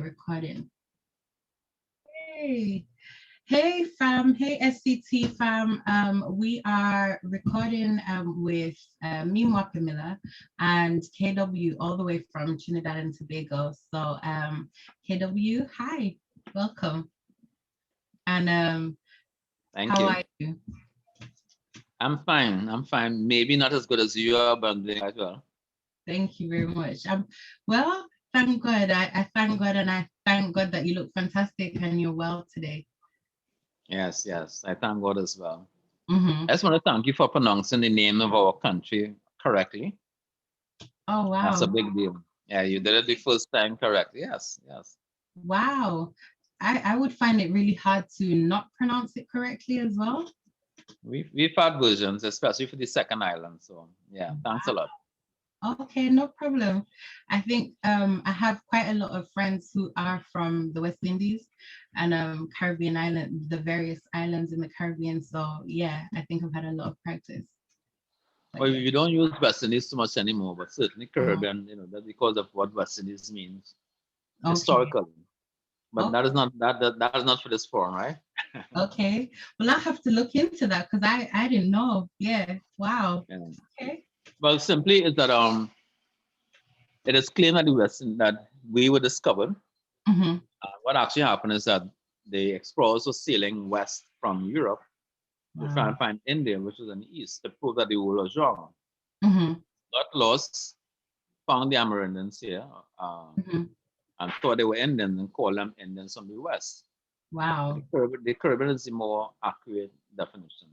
Recording. Hey, hey fam, hey SCT fam. We are recording with me, Mwaka Miller, and KW all the way from Trinidad and Tobago. So KW, hi, welcome. And Thank how you. are you? I'm fine. I'm fine. Maybe not as good as you are, but I'm doing quite well. Thank you very much. Well, thank God. I thank God, and I thank God that you look fantastic and you're well today. Yes, yes. I thank God as well. Mm-hmm. I just want to thank you for pronouncing the name of our country correctly. Oh That's a wow. big deal. Yeah, you did it the first time correctly. Yes, yes. Wow. I would find it really hard to not pronounce it correctly as well. We've had versions, especially for the second island. So yeah, thanks a lot. Okay, no problem. I think I have quite a lot of friends who are from the West Indies and Caribbean island, the various islands in the Caribbean. So yeah, I think I've had a lot of practice. But Well, yeah. we don't use West Indies too much anymore, but certainly Mhm. Caribbean, that's because of what West Indies means Okay. historically. But that is Okay. not that is not for this forum, right? Okay. Well, I have to look into that because I didn't know. Yeah. Wow. Yeah. Okay. Well, simply is that it is claimed that the Western that we were discovered. Mm-hmm. What actually happened is that the explorers were sailing west from Europe to try Wow. and find India, which was in the east, to prove that the world was wrong. Mm-hmm. Got lost, found the Amerindians here, uh, Mm-hmm. and thought they were Indians and called them Indians from the west. But Wow. the Caribbean is the more accurate definition.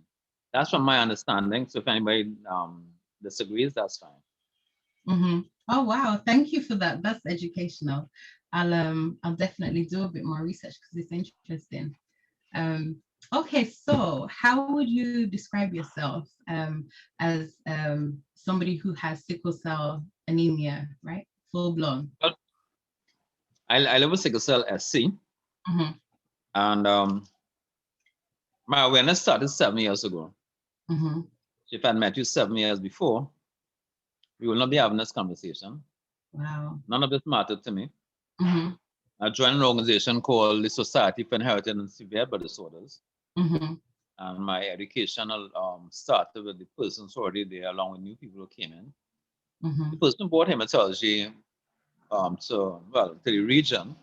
That's from my understanding. So if anybody disagrees, that's fine. Mm-hmm. Oh wow, thank you for that. That's educational. I'll definitely do a bit more research because it's interesting. Um okay, so how would you describe yourself as somebody who has sickle cell anemia, right? Full blown. But I live with sickle cell SC, Mm-hmm. and my awareness started 7 years ago. Mm-hmm. So if I'd met you 7 years before, we will not be having this conversation. Wow. None of this mattered to me. Mm-hmm. I joined an organization called the Society for Inherited and Severe Blood Disorders. Mm-hmm. And my educational started with the persons already there, along with new people who came in. Mm-hmm. The person who brought hematology to the region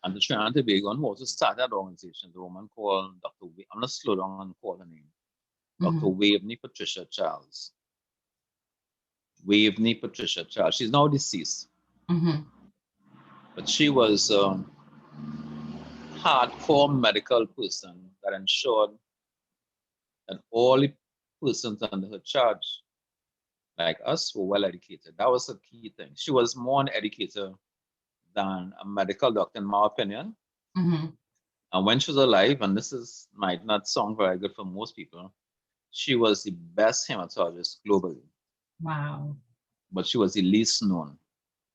and to Trinidad and Tobago, and who also started that organization, the woman called I'm going to slow down and call her name, Dr. Mm-hmm. Waveney Patricia Charles. Waveney Patricia Charles. She's now deceased, Mm-hmm. but she was hardcore medical person that ensured that all the persons under her charge, like us, were well educated. That was a key thing. She was more an educator than a medical doctor, in my opinion. Mm-hmm. And when she was alive, and this is might not sound very good for most people, she was the best hematologist globally, Wow. but she was the least known.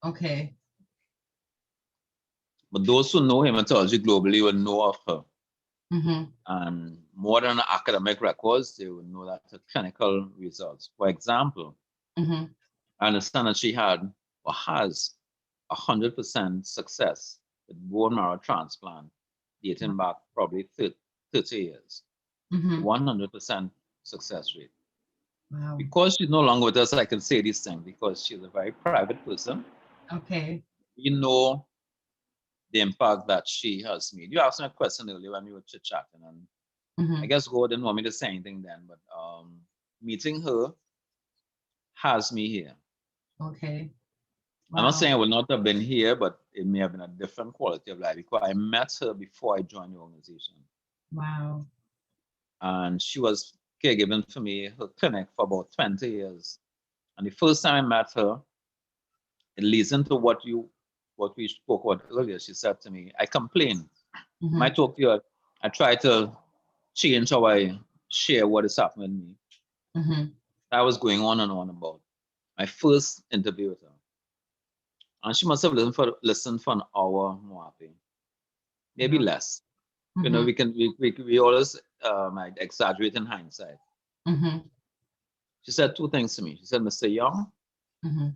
Okay. But those who know hematology globally will know of her. Mm-hmm. And more than academic records, they will know that her clinical results. For example, Mm-hmm. I understand that she had or has 100% success with bone marrow transplant dating back probably 30 years. Mm-hmm. 100% success rate. Wow. Because she's no longer with us, I can say this thing because she's a very private person. Okay. You know the impact that she has made. You asked me a question earlier when we were chit chatting, and I Mm-hmm. guess God didn't want me to say anything then, but meeting her has me here. Okay. I'm not Wow. saying I would not have been here, but it may have been a different quality of life because I met her before I joined the organization. Wow. And she was caregiving for me, her clinic, for about 20 years. And the first time I met her, it leads into what we spoke about earlier. She said to me, I complain. I Mm-hmm. talk to you, I try to change how I share what is happening with me. Mm-hmm. I was going on and on about my first interview with her. And she must have listened for an hour more happy, maybe Wow. less. Mm-hmm. We always might exaggerate in hindsight. Mm-hmm. She said two things to me. She said, Mr. Young, Mm-hmm.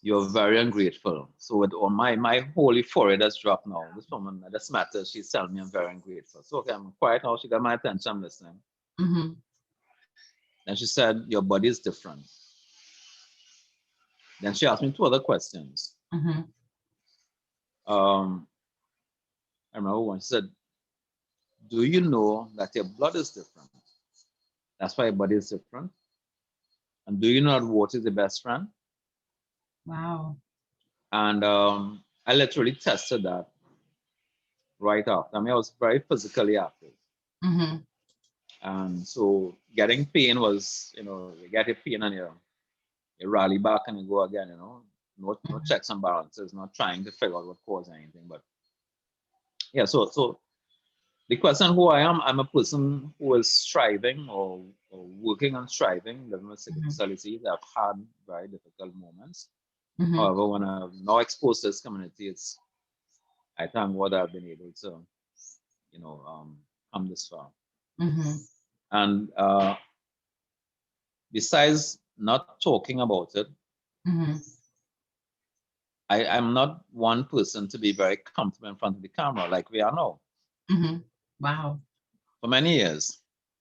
you're very ungrateful. So with all my holy forehead has dropped now. This woman, this matter, she's telling me I'm very ungrateful. So okay, I'm quiet now. She got my attention. I'm listening. Mm-hmm. Then she said, your body is different. Then she asked me two other questions. Mm-hmm. Um, I remember one. She said, do you know that your blood is different? That's why your body is different. And do you know that water is the best friend? Wow. And I literally tested that right after. I mean, I was very physically active. Mm-hmm. And so getting pain was, you get a pain and you rally back and you go again, no Mm-hmm. checks and balances, not trying to figure out what caused anything. But yeah, so the question who I am, I'm a person who is striving or working on striving, living with sickle Mm-hmm. cell disease. I've had very difficult moments. Mm-hmm. However, when I'm now exposed to this community, I thank God I've been able to, come this far. Mm-hmm. And besides not talking about it, Mm-hmm. I'm not one person to be very comfortable in front of the camera like we are now. Mm-hmm. Wow. For many years,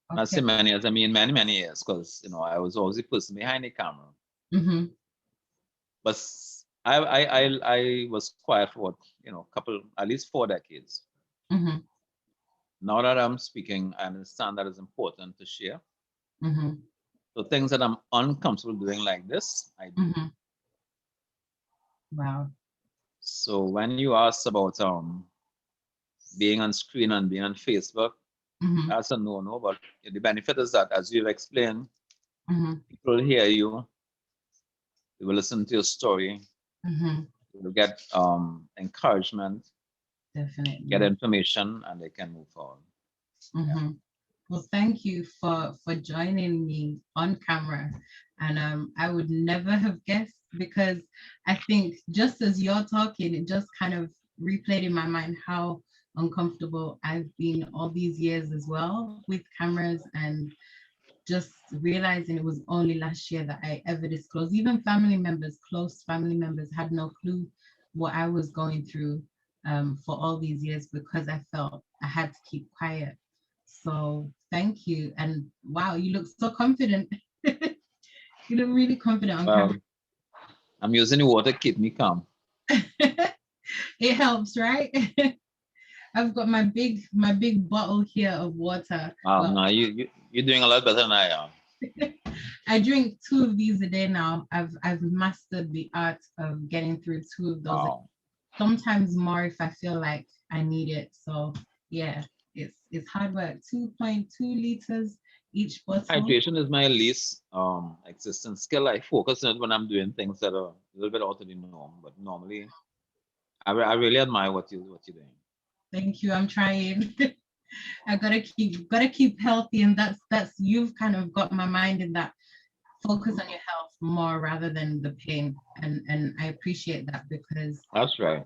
not Okay. say many years, I mean many, many years, because I was always the person behind the camera. Mm-hmm. But I was quiet for couple, at least 4 decades. Mm-hmm. Now that I'm speaking, I understand that it's important to share. Mm-hmm. So things that I'm uncomfortable doing like this, I do. Mm-hmm. Wow. So when you ask about being on screen and being on Facebook, Mm-hmm. that's a no-no. But the benefit is that, as you've explained, Mm-hmm. people hear you, they will listen to your story, Mm-hmm. they will get encouragement, get Definitely. information, and they can move forward. Yeah. Mm-hmm. Well, thank you for joining me on camera. And I would never have guessed, because I think just as you're talking, it just kind of replayed in my mind how uncomfortable I've been all these years as well with cameras, and just realizing it was only last year that I ever disclosed. Even family members, close family members, had no clue what I was going through for all these years, because I felt I had to keep quiet. So thank you. And wow, you look so confident. You look really confident on camera. Well, I'm using the water to keep me calm. It helps, right? I've got my big bottle here of water. Well, No, you're doing a lot better than I am. I drink 2 of these a day now. I've mastered the art of getting through 2 of those. Wow. Sometimes more if I feel like I need it. So yeah, it's hard work. 2.2 liters each bottle. Hydration is my least existent skill. I focus on it when I'm doing things that are a little bit out of the norm. But normally, I really admire what you're doing. Thank you. I'm trying. I gotta keep healthy, and that's you've kind of got my mind in that. Focus on your health more rather than the pain, and I appreciate that, because That's right.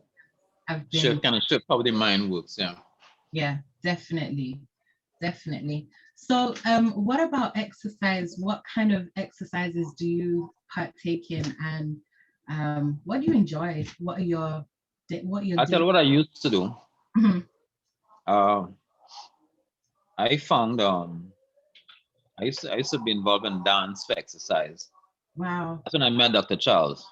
I've been, Shift how the mind works. Yeah. yeah, definitely. So what about exercise? What kind of exercises do you partake in, and what do you enjoy? What are your I tell days? you what I used to do. Mhm. Uh, I found I used to be involved in dance for exercise. Wow. That's when I met Dr. Charles,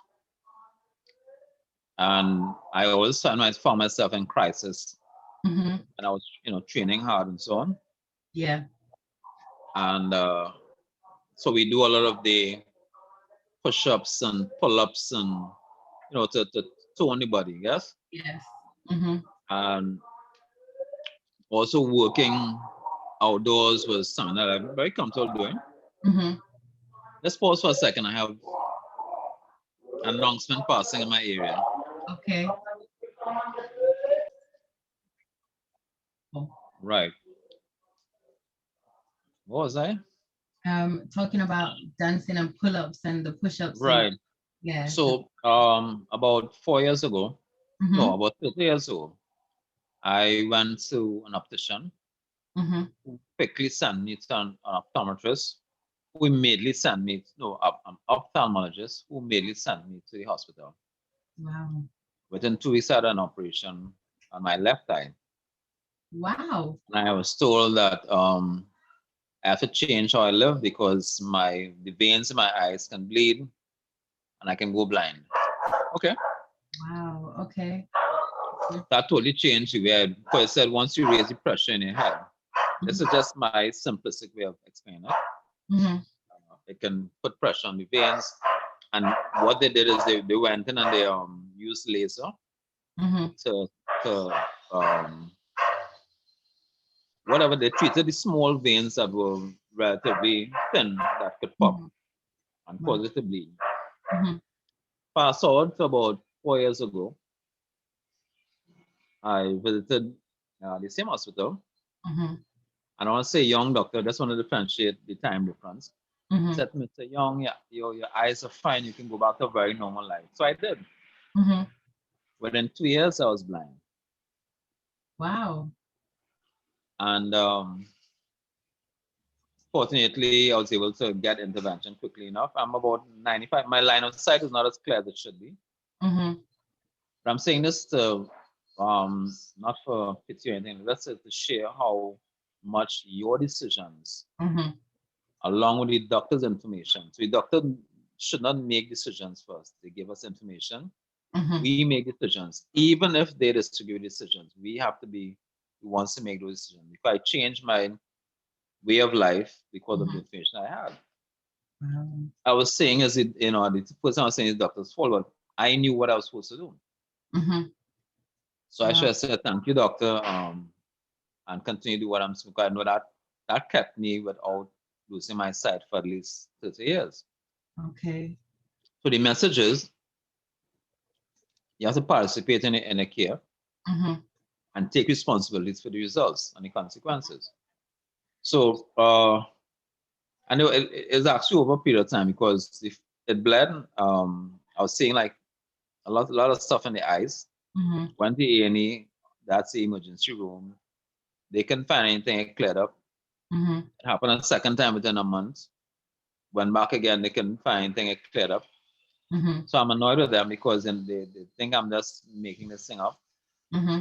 and I always found myself in crisis, Hmm. and I was training hard and so on. Yeah. And so we do a lot of the push-ups and pull-ups and to tone the body, yes, Yes. Hmm. and also working outdoors was something that I'm very comfortable doing. Hmm. Let's pause for a second. I have an announcement passing in my area. Okay. Cool. Right. What was I? Talking about dancing and pull-ups and the push-ups and Right. yeah. So about 4 years ago, no, Mm-hmm. about 30 years ago, I went to an optician Mm-hmm. who quickly sent me to an optometrist who immediately sent me, no, an ophthalmologist who immediately sent me to the hospital. Wow. Within 2 weeks, I had an operation on my left eye. Wow. And I was told that I have to change how I live because the veins in my eyes can bleed and I can go blind. Okay. Wow. Okay. That totally changed the way I said once you raise the pressure in your head. This is just my simplistic way of explaining it. Mm-hmm. It can put pressure on the veins. And what they did is they went in and they used laser Mm-hmm. to whatever they treated the small veins that were relatively thin that could pop Mm-hmm. and Wow. cause it to bleed. Mm-hmm. Fast forward to about 4 years ago, I visited the same hospital. Mm-hmm. And I want to say young doctor, just want to differentiate the time difference. Mm-hmm. Said to me, Mr. Young, yeah, your eyes are fine. You can go back to a very normal life. So I did. Mm-hmm. Within 2 years, I was blind. Wow. And fortunately, I was able to get intervention quickly enough. I'm about 95. My line of sight is not as clear as it should be. Mm-hmm. But I'm saying this to, not for pity or anything, let's say to share how much your decisions, Mm-hmm. along with the doctor's information. So the doctor should not make decisions first. They give us information. Mm-hmm. We make decisions. Even if they distribute decisions, we have to be the ones to make those decisions. If I change my way of life because of the Mm-hmm. information I had, Wow. I was saying, as it, the person I was saying is doctor's fault, but I knew what I was supposed to do. Mm-hmm. So I should Wow. have said, thank you, doctor, and continue to do what I'm supposed to. I know that kept me without losing my sight for at least 30 years. Okay. So the message is you have to participate in a care Mm-hmm. and take responsibilities for the results and the consequences. So, I know it's actually over a period of time because if it bled, I was seeing like a lot of stuff in the eyes. Mm-hmm. Went to A&E, that's the emergency room. They couldn't find anything, it cleared up. Mm-hmm. It happened a second time within a month. Went back again, they couldn't find anything, it cleared up. Mm-hmm. So I'm annoyed with them because then they think I'm just making this thing up. Mm-hmm.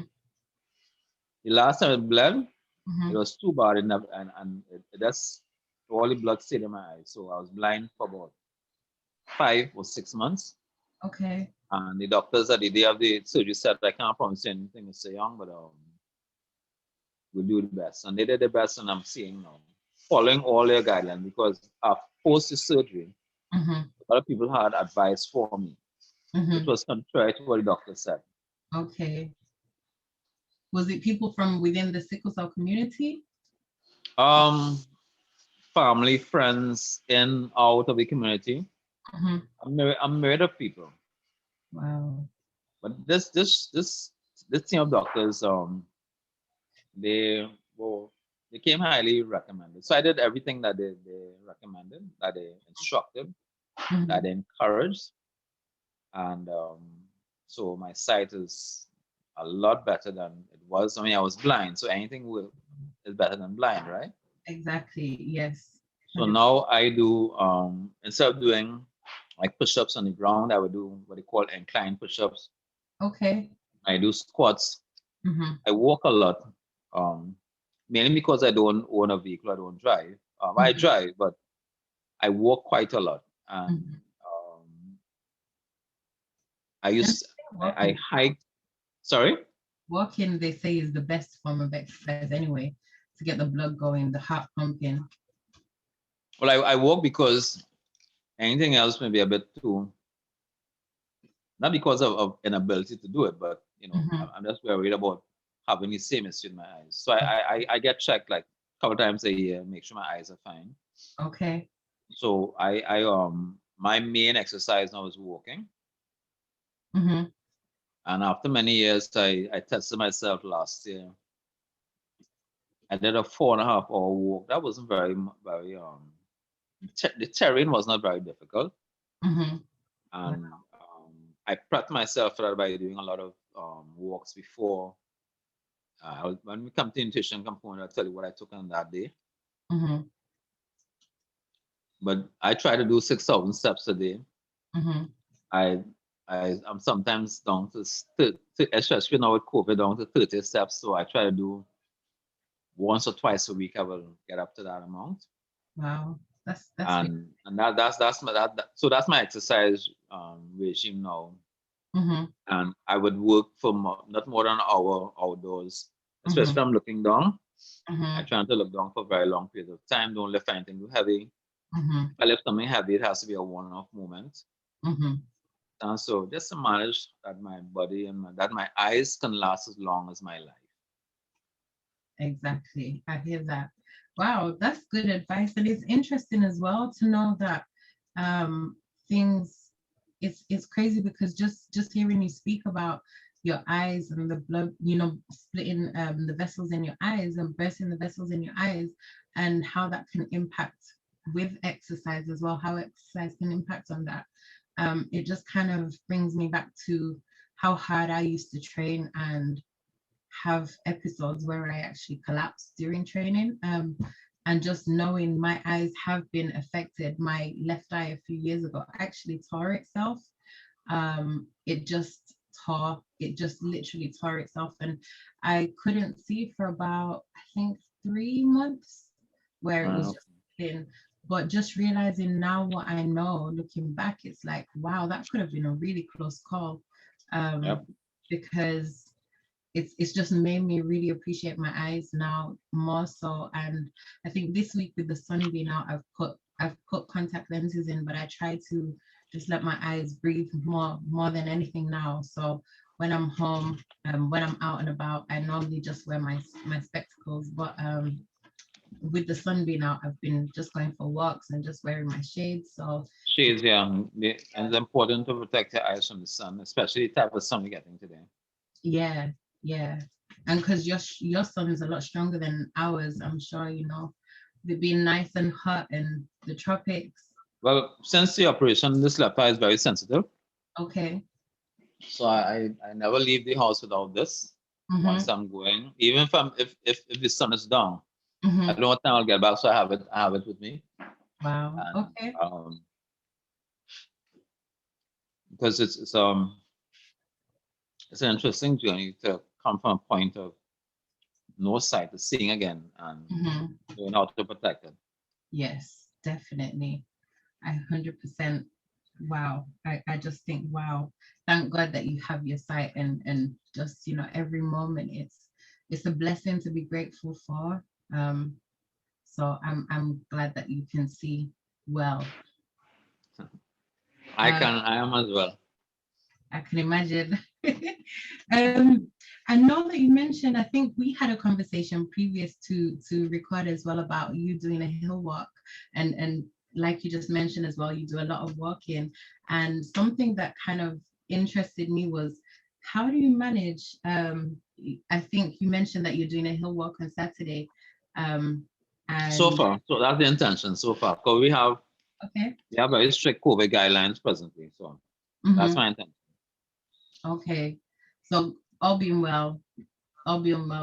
The last time it bled, Mm-hmm. it was too bad and it just all the blood stayed in my eyes. So I was blind for about 5 or 6 months. Okay. And the doctors at the day of the surgery said, I can't promise you anything, Mr. Young, but we'll do the best. And they did the best, and I'm seeing now, following all their guidelines because post the surgery, Mm-hmm. a lot of people had advice for me, which Mm-hmm. was contrary to what the doctor said. Okay. Was it people from within the sickle cell community? Um, Family, friends, in, out of the community. Mm-hmm. I'm married of people. Wow. But this team of doctors, they well, they came highly recommended. So I did everything that they recommended, that they instructed, Mm-hmm. that they encouraged, and so my sight is a lot better than it was. I mean, I was blind, so anything is better than blind, right? Exactly. Yes. So now I do instead of doing like push-ups on the ground, I would do what they call incline push-ups. Okay. I do squats. Mm-hmm. I walk a lot, um, mainly because I don't own a vehicle. I don't drive. I Mm-hmm. drive, but I walk quite a lot, and Mm-hmm. I And use I walking, hike. Sorry. walking, they say, is the best form of exercise anyway, to get the blood going, the heart pumping. Well, I walk because anything else may be a bit too, not because of inability to do it, but Mm-hmm. I'm just worried about having the same issue in my eyes. So I get checked like a couple times a year, make sure my eyes are fine. Okay. So my main exercise now is walking. Mm-hmm. And after many years, I tested myself last year. I did a 4.5 hour walk. That wasn't very the terrain was not very difficult, Mm-hmm. and I prepped myself for that by doing a lot of walks before. When we come to nutrition component, I'll tell you what I took on that day. Mm-hmm. but I try to do 6,000 steps a day. Mm-hmm. I I'm sometimes down to especially now with COVID down to 30 steps. So I try to do once or twice a week. I will get up to that amount, Wow. That's really. and that's my so that's my exercise regime now. Mm-hmm. And I would work for not more than an hour outdoors, especially Mm-hmm. if I'm looking down. I Mm-hmm. try not to look down for a very long period of time. Don't lift anything too heavy. Mm-hmm. If I lift something heavy, it has to be a one-off moment. Mm-hmm. And so just to manage that my body and that my eyes can last as long as my life. Exactly. I hear that. Wow, that's good advice. And it's interesting as well to know that um things it's crazy because just hearing you speak about your eyes and the blood, splitting the vessels in your eyes and bursting the vessels in your eyes and how that can impact with exercise as well, how exercise can impact on that. It just kind of brings me back to how hard I used to train and have episodes where I actually collapsed during training. And just knowing my eyes have been affected, my left eye a few years ago actually tore itself. It just it just literally tore itself. And I couldn't see for about, I think, 3 months where it was Wow. just in. But just realizing now what I know, looking back, it's like, wow, that could have been a really close call. Yep. Because it's just made me really appreciate my eyes now more so. And I think this week with the sun being out, I've put contact lenses in, but I try to just let my eyes breathe more than anything now. So when I'm home, when I'm out and about, I normally just wear my spectacles. But with the sun being out, I've been just going for walks and just wearing my shades. So Shades, yeah. And it's important to protect your eyes from the sun, especially the type of sun we're getting today. yeah, yeah. And because your sun is a lot stronger than ours, I'm sure it being nice and hot in the tropics. Well, since the operation, this left eye is very sensitive. Okay. So I never leave the house without this. Mm-hmm. Once I'm going, even if the sun is down, I Mm-hmm. don't know what time I'll get back, so I have it with me. Wow. And Okay. because it's an interesting journey to come from a point of no sight to seeing again and Mm-hmm. knowing how to protect it. Yes, definitely. I 100%. Wow. I just think, wow, thank God that you have your sight, and just, every moment it's a blessing to be grateful for. Um, so I'm glad that you can see well. Um, I am as well. I can imagine. um, I know that you mentioned, I think we had a conversation previous to record as well about you doing a hill walk, and like you just mentioned as well, you do a lot of walking. And something that kind of interested me was, how do you manage? I think you mentioned that you're doing a hill walk on Saturday. Um, So and far, so that's the intention so far. Because okay. we have very strict COVID guidelines presently, so that's Mm-hmm. my intention. Okay. So all being well,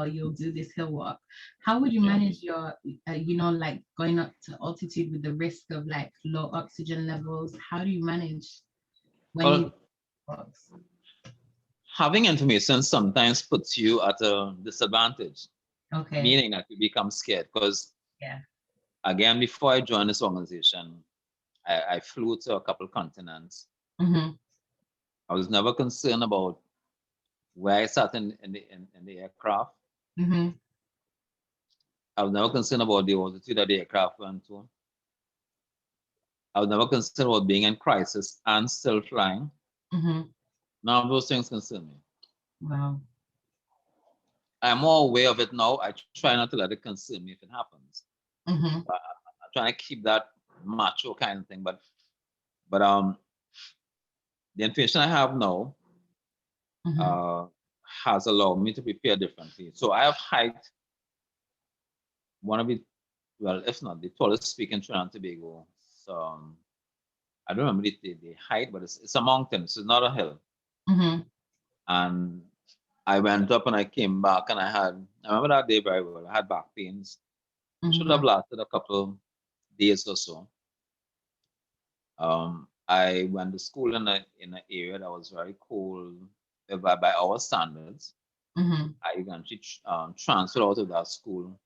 you'll do this hill walk. How would you Yeah. manage your, like going up to altitude with the risk of like low oxygen levels? How do you manage when you Well, walks? having information sometimes puts you at a disadvantage, Okay. meaning that you become scared. Because Yeah. again, before I joined this organization, I flew to a couple continents. Mm-hmm. I was never concerned about where I sat in the aircraft. Mm-hmm. I was never concerned about the altitude that the aircraft went to. I was never concerned about being in crisis and still flying. Mm-hmm. None of those things concern me. Wow. I'm more aware of it now. I try not to let it concern me if it happens. Mm-hmm. I'm trying to keep that macho kind of thing. But the information I have now Mm-hmm. uh, has allowed me to prepare differently. So I have hiked one of the, well, if not the tallest peak in Trinidad and Tobago. So I don't remember the height, but it's a mountain. So it's not a hill. Mm-hmm. And I went up and I came back and I remember that day very well. I had back pains. It should have Mm-hmm. lasted a couple days or so. I went to school in an area that was very cold by our standards. Mm-hmm. I eventually transferred out of that school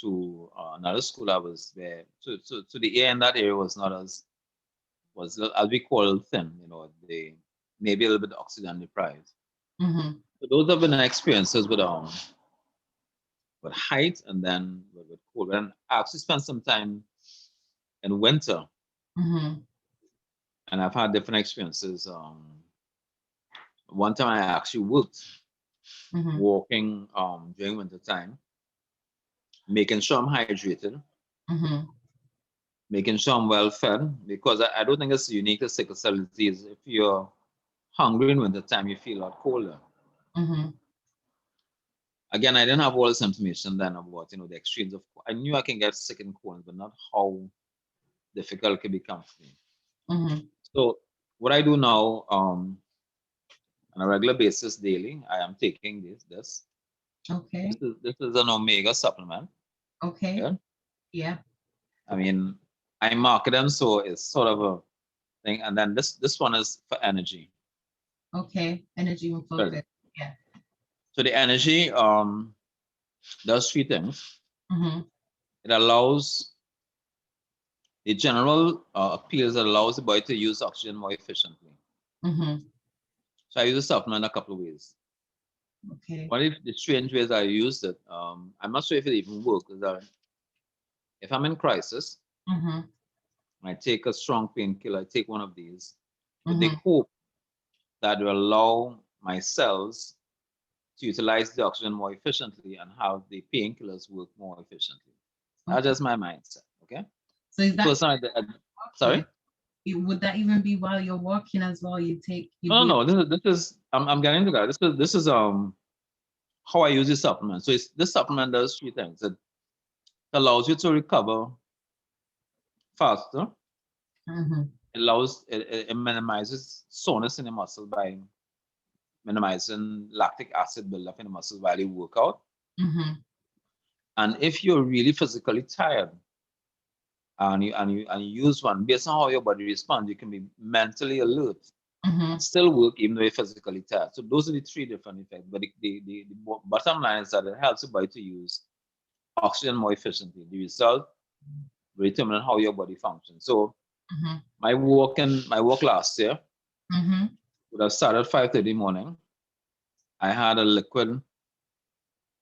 to another school. I was there. So the air in that area was not was as we call thin. You know, they maybe a little bit oxygen deprived. Mm-hmm. So those have been experiences with height and then with cold. And I actually spent some time in winter, Mm-hmm. and I've had different experiences. One time I actually worked Mm-hmm. walking during winter time, making sure I'm hydrated, Mm-hmm. making sure I'm well fed, because I don't think it's unique to sickle cell disease. If you're hungry in winter time, you feel a lot colder. Mm-hmm. Again, I didn't have all this information then about the extremes of. I knew I can get sick in cold, but not how difficult it can become for me. Mm-hmm. So what I do now, on a regular basis, daily, I am taking this. Okay. This is an omega supplement. Okay. Yeah, Yeah. I mean, I market them so it's sort of a thing, and then this one is for energy. Okay. Energy and Right. focus. Yeah. So the energy does three things. Mm-hmm. It allows the general appeals that allows the body to use oxygen more efficiently. Mm-hmm. So I use the supplement a couple of ways. Okay. One of the strange ways I used it, I'm not sure if it even works, is that if I'm in crisis, Mm-hmm. I take a strong painkiller, I take one of these with the Mm-hmm. hope that will allow my cells to utilize the oxygen more efficiently and have the painkillers work more efficiently. That's Okay. just my mindset. Okay. So is The that first time walking? sorry? Would that even be while you're walking as well? You No, do no, no. This is I'm getting to that. This is how I use this supplement. So this supplement does three things. It allows you to recover faster. Mm-hmm. It minimizes soreness in the muscle by minimizing lactic acid buildup in the muscle while you work out. Mm-hmm. And if you're really physically tired and you use one, based on how your body responds, you can be mentally alert Mm-hmm. and still work even though you're physically tired. So those are the three different effects. But the bottom line is that it helps your body to use oxygen more efficiently. The result will determine how your body functions. So Mm-hmm. my walk last year Mm-hmm. would have started at 5:30 morning. I had a liquid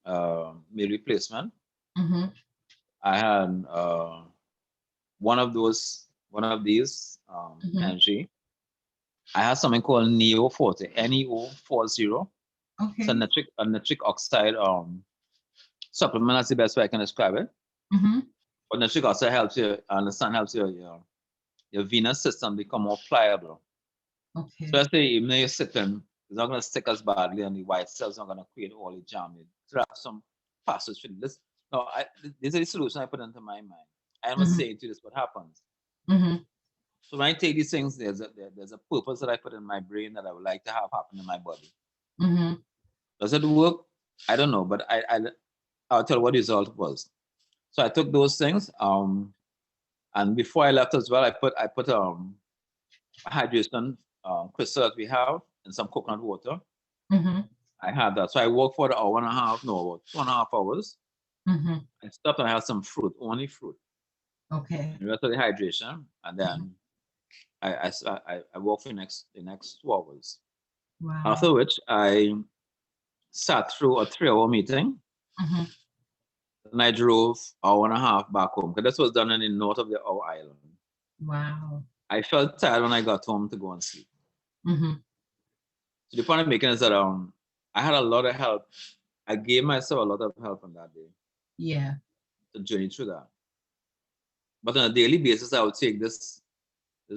meal replacement. Mm-hmm. I had one of these Mm-hmm. energy. I had something called Neo Forte, NEO40. It's Okay. a nitric oxide supplement. That's the best way I can describe it. Mm-hmm. But nitric oxide helps you understand, helps your venous system become more pliable. Okay. Especially even though you're sitting, it's not going to stick as badly, and the white cells not going to create all the jam. You have some passage for this. No, this is the solution I put into my mind. I am Mm-hmm. saying to this what happens. Mm-hmm. So when I take these things, there's a purpose that I put in my brain that I would like to have happen in my body. Mm-hmm. Does it work? I don't know, but I'll tell you what the result was. So I took those things, and before I left as well, I put a hydration crystal that we have and some coconut water. Mm-hmm. I had that. So I worked for an hour and a half, no, about 2.5 hours. Mm-hmm. I stopped and I had some fruit, only fruit, Okay. and the rest of the hydration. And Mhm. then I walked for the next 2 hours. Wow. After which I sat through a 3 hour meeting. Mm-hmm. And I drove hour and a half back home because this was done in the north of our island. Wow. I felt tired when I got home to go and sleep. Mm-hmm. So the point I'm making is that I had a lot of help. I gave myself a lot of help on that day Yeah. to journey through that. But on a daily basis, I would take this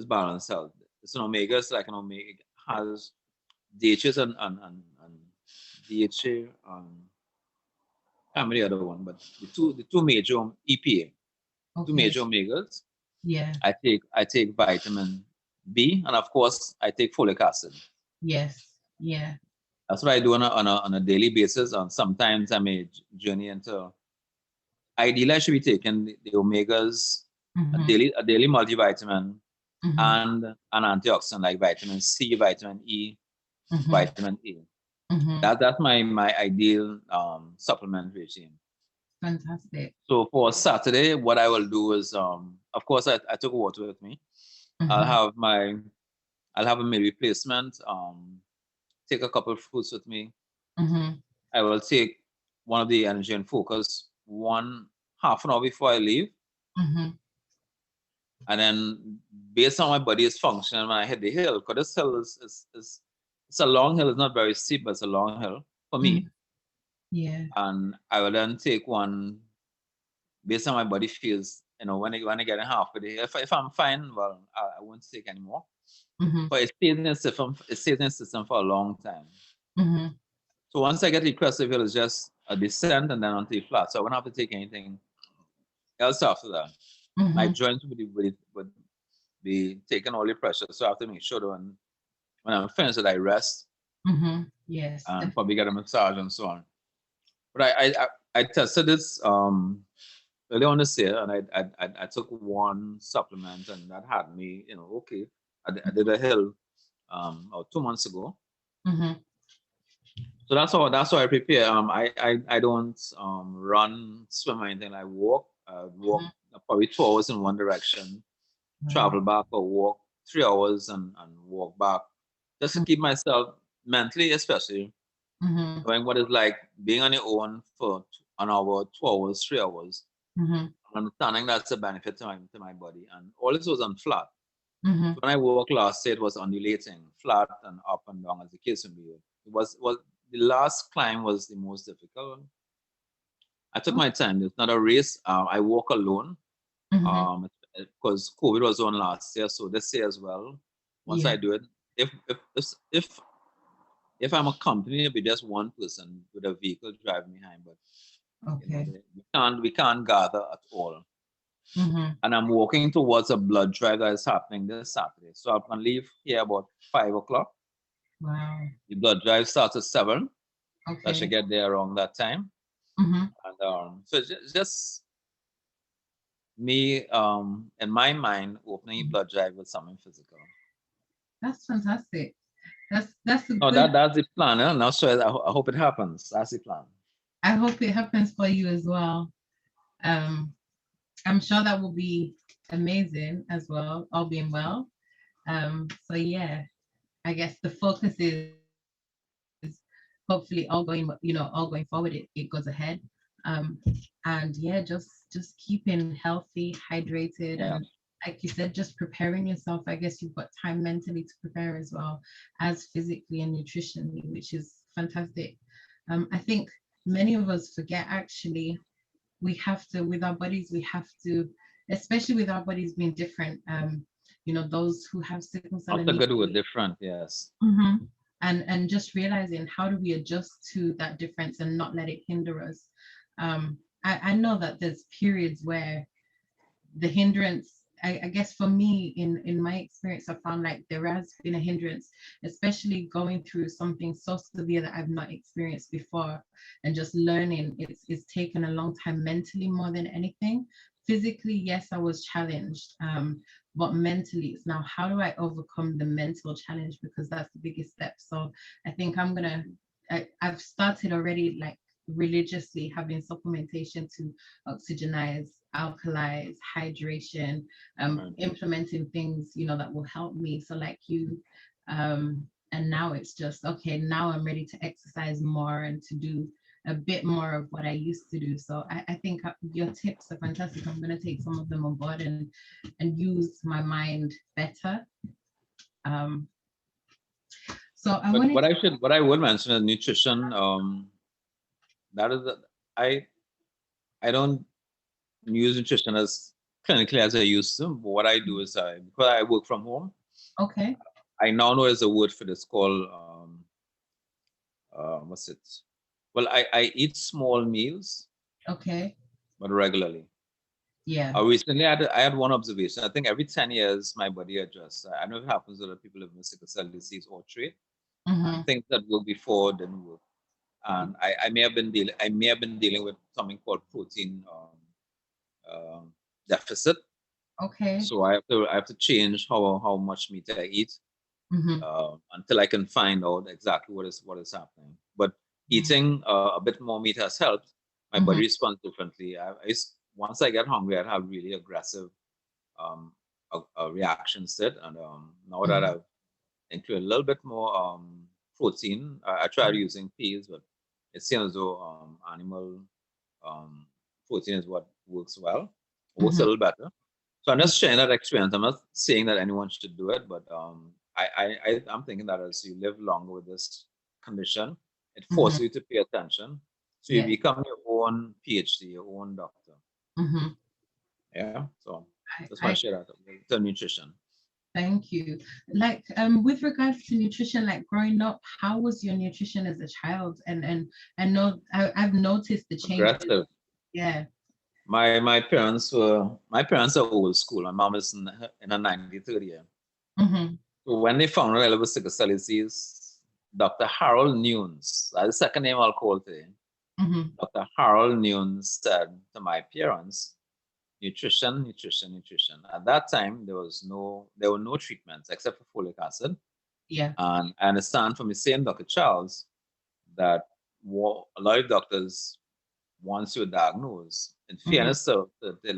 balance health. It's an omega, it's like an omega has DHAs and DHA I can't remember the other one, but the two major EPA, two Okay. major omegas. Yeah. I take vitamin B, and of course I take folic acid. Yes. Yeah. That's what I do on a daily basis. And sometimes I may journey into. Ideally, I should be taking the omegas, Mm-hmm. a daily multivitamin, and an antioxidant like vitamin C, vitamin E, vitamin A. That's my ideal supplement regime. Fantastic. So for Saturday, what I will do is, of course, I took water with me. I'll have a meal replacement. Take a couple of fruits with me. I will take one of the energy and focus half an hour before I leave. And then based on my body's function when I hit the hill, because this hill is it's a long hill, it's not very steep, but it's a long hill for me. Yeah. And I will then take one based on my body feels, when I get in half with it. If I'm fine, well, I won't take anymore. But it stays in the system for a long time. So once I get the crescent hill, it's just a descent and then onto the flat. So I won't have to take anything else after that. My joints would be taking all the pressure. So I have to make sure that when I'm finished that I rest. Yes. And probably get a massage and so on. But I tested this early on this year, and I took one supplement, and that had me, okay. I did a hill 2 months ago. So that's how I prepare. I don't run, swim, or anything. I walk. Walk probably 2 hours in one direction, travel back, or walk 3 hours and walk back, just to keep myself mentally, especially knowing what it's like being on your own for an hour, 2 hours, 3 hours. Understanding that's a benefit to my body. And all this was on flat. So when I walked last year, it was undulating, flat and up and down, as the case may be. It was the last climb was the most difficult. I took my time. It's not a race. I walk alone because COVID was on last year, so this year as well. Once I do it, if I'm accompanied, it'll be just one person with a vehicle driving behind, but we can't gather at all. And I'm walking towards a blood drive that is happening this Saturday. So I'm gonna leave here about 5 o'clock. Wow. The blood drive starts at 7. I should get there around that time. And so it's just me in my mind opening a blood drive with something physical. That's fantastic. That's that's the plan. I'm not sure. I hope it happens. That's the plan. I hope it happens for you as well. I'm sure that will be amazing as well, all being well. So yeah, I guess the focus is hopefully all going forward, it goes ahead. And yeah, just keeping healthy, hydrated, and like you said, just preparing yourself. I guess you've got time mentally to prepare as well as physically and nutritionally, which is fantastic. I think many of us forget, actually, we have to, with our bodies, we have to, especially with our bodies being different, those who have sickle cell anemia. That's a good word, different, yes. And just realizing, how do we adjust to that difference and not let it hinder us? I know that there's periods where the hindrance, I guess for me, in my experience, I found like there has been a hindrance, especially going through something so severe that I've not experienced before, and just learning. It's taken a long time mentally more than anything. Physically, yes, I was challenged, but mentally, it's now, how do I overcome the mental challenge? Because that's the biggest step. So I think I've started already, like, religiously having supplementation to oxygenize, alkalize, hydration, implementing things that will help me. So like you, and now it's just, okay, now I'm ready to exercise more and to do a bit more of what I used to do. So I think your tips are fantastic. I'm going to take some of them on board and use my mind better. So what I would mention is nutrition. That is, I don't use nutrition as clinically as I used to. But what I do is, because I work from home. Okay. I now know there's a word for this called what's it? Well, I eat small meals. Okay. But regularly. Yeah. Recently, I had one observation. I think every 10 years, my body adjusts. I know it happens to other people living with sickle cell disease or trait. Things that worked before didn't work. And I may have been dealing with something called protein deficit. Okay. So I have to change how much meat I eat Mm-hmm. until I can find out exactly what is happening. But eating a bit more meat has helped. My Mm-hmm. body responds differently. Once I get hungry, I have really aggressive um, reactions to it, and now that Mm-hmm. I've included a little bit more protein, I tried using peas, but it seems as though animal um, protein is what works well, works a Mm-hmm. little better. So I'm Yeah. just sharing that experience. I'm not saying that anyone should do it, but I'm thinking that as you live longer with this condition, it Mm-hmm. forces you to pay attention. So you Yes. become your own PhD, your own doctor. Mm-hmm. Yeah. So just want to I share that the nutrition. thank you. Like with regards to nutrition, like growing up, how was your nutrition as a child? And I know I've noticed the changes. Aggressive. Yeah. My parents are old school. My mom is in her 93rd year. Mm-hmm. So when they found out I was sickle cell disease, Dr. Harold Nunes, that's the second name I'll call today. Mm-hmm. Dr. Harold Nunes said to my parents, nutrition, nutrition, nutrition. At that time, there were no treatments except for folic acid. Yeah. And I understand from the same Dr. Charles that a lot of doctors, once you're diagnosed, in Mm-hmm. fairness to the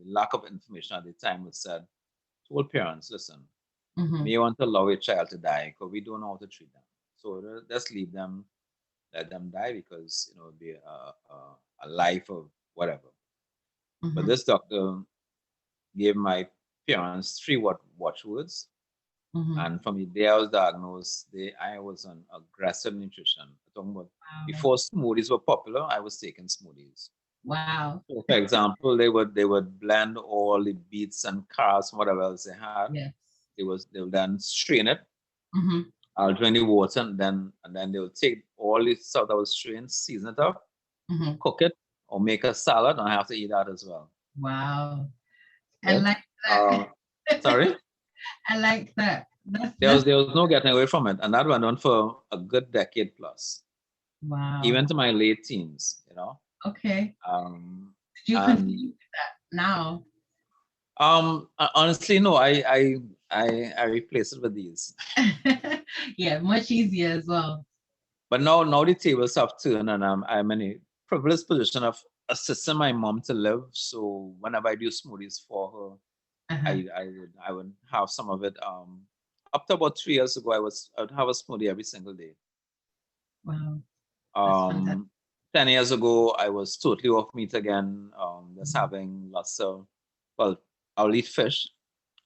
lack of information at the time, was said, told parents, listen, Mm-hmm. may want to allow your child to die because we don't know how to treat them. So let's leave them, let them die because it'll be a life of whatever. But Mm-hmm. this doctor gave my parents three watchwords. Mm-hmm. And from the day I was diagnosed, I was on aggressive nutrition. I'm talking about Wow. before smoothies were popular, I was taking smoothies. Wow. So for example, they would blend all the beets and carrots, whatever else they had. Yes. They would then strain it. Mm-hmm. I'll drain the water and then they will take all the stuff that was strained, season it up, Mm-hmm. cook it, or make a salad, and I have to eat that as well. Wow. I Right? like Um, that. sorry? I like that. There was That's there was no getting away from it. And that went on for a good decade plus, wow. even to my late teens. Okay. Um, Did you and continue with that now? honestly, no, I replaced it with these. Yeah, much easier as well. But now the tables have turned, and I'm in a privileged position of assisting my mom to live. So whenever I do smoothies for her, Uh-huh. I would have some of it. Up to about 3 years ago, I would have a smoothie every single day. Wow. That's fantastic. Um, 10 years ago, I was totally off meat again. Just Mhm. having well, I'll eat fish,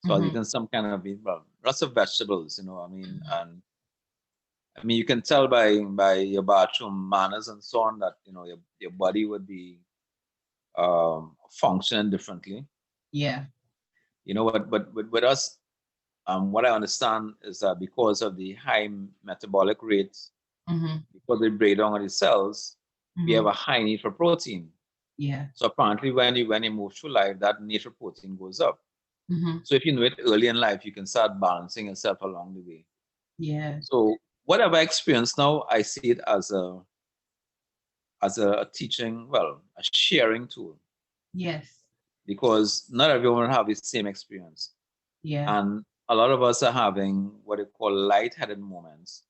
so I was Mhm. eating some kind of meat, well, lots of vegetables. I mean, Mhm. and I mean, you can tell by your bathroom manners and so on that your body would be functioning differently. Yeah. But with us, what I understand is that because of the high metabolic rates, Mhm. because they break down of the cells, we have Mhm. a high need for protein. Yeah. So apparently, when you move through life, that need for protein goes up. Mhm. So if you know it early in life, you can start balancing yourself along the way. Yeah. So whatever I experience now, I see it as a teaching, well, a sharing tool, Yes. because not everyone have the same experience, Yeah. and a lot of us are having what they call light-headed moments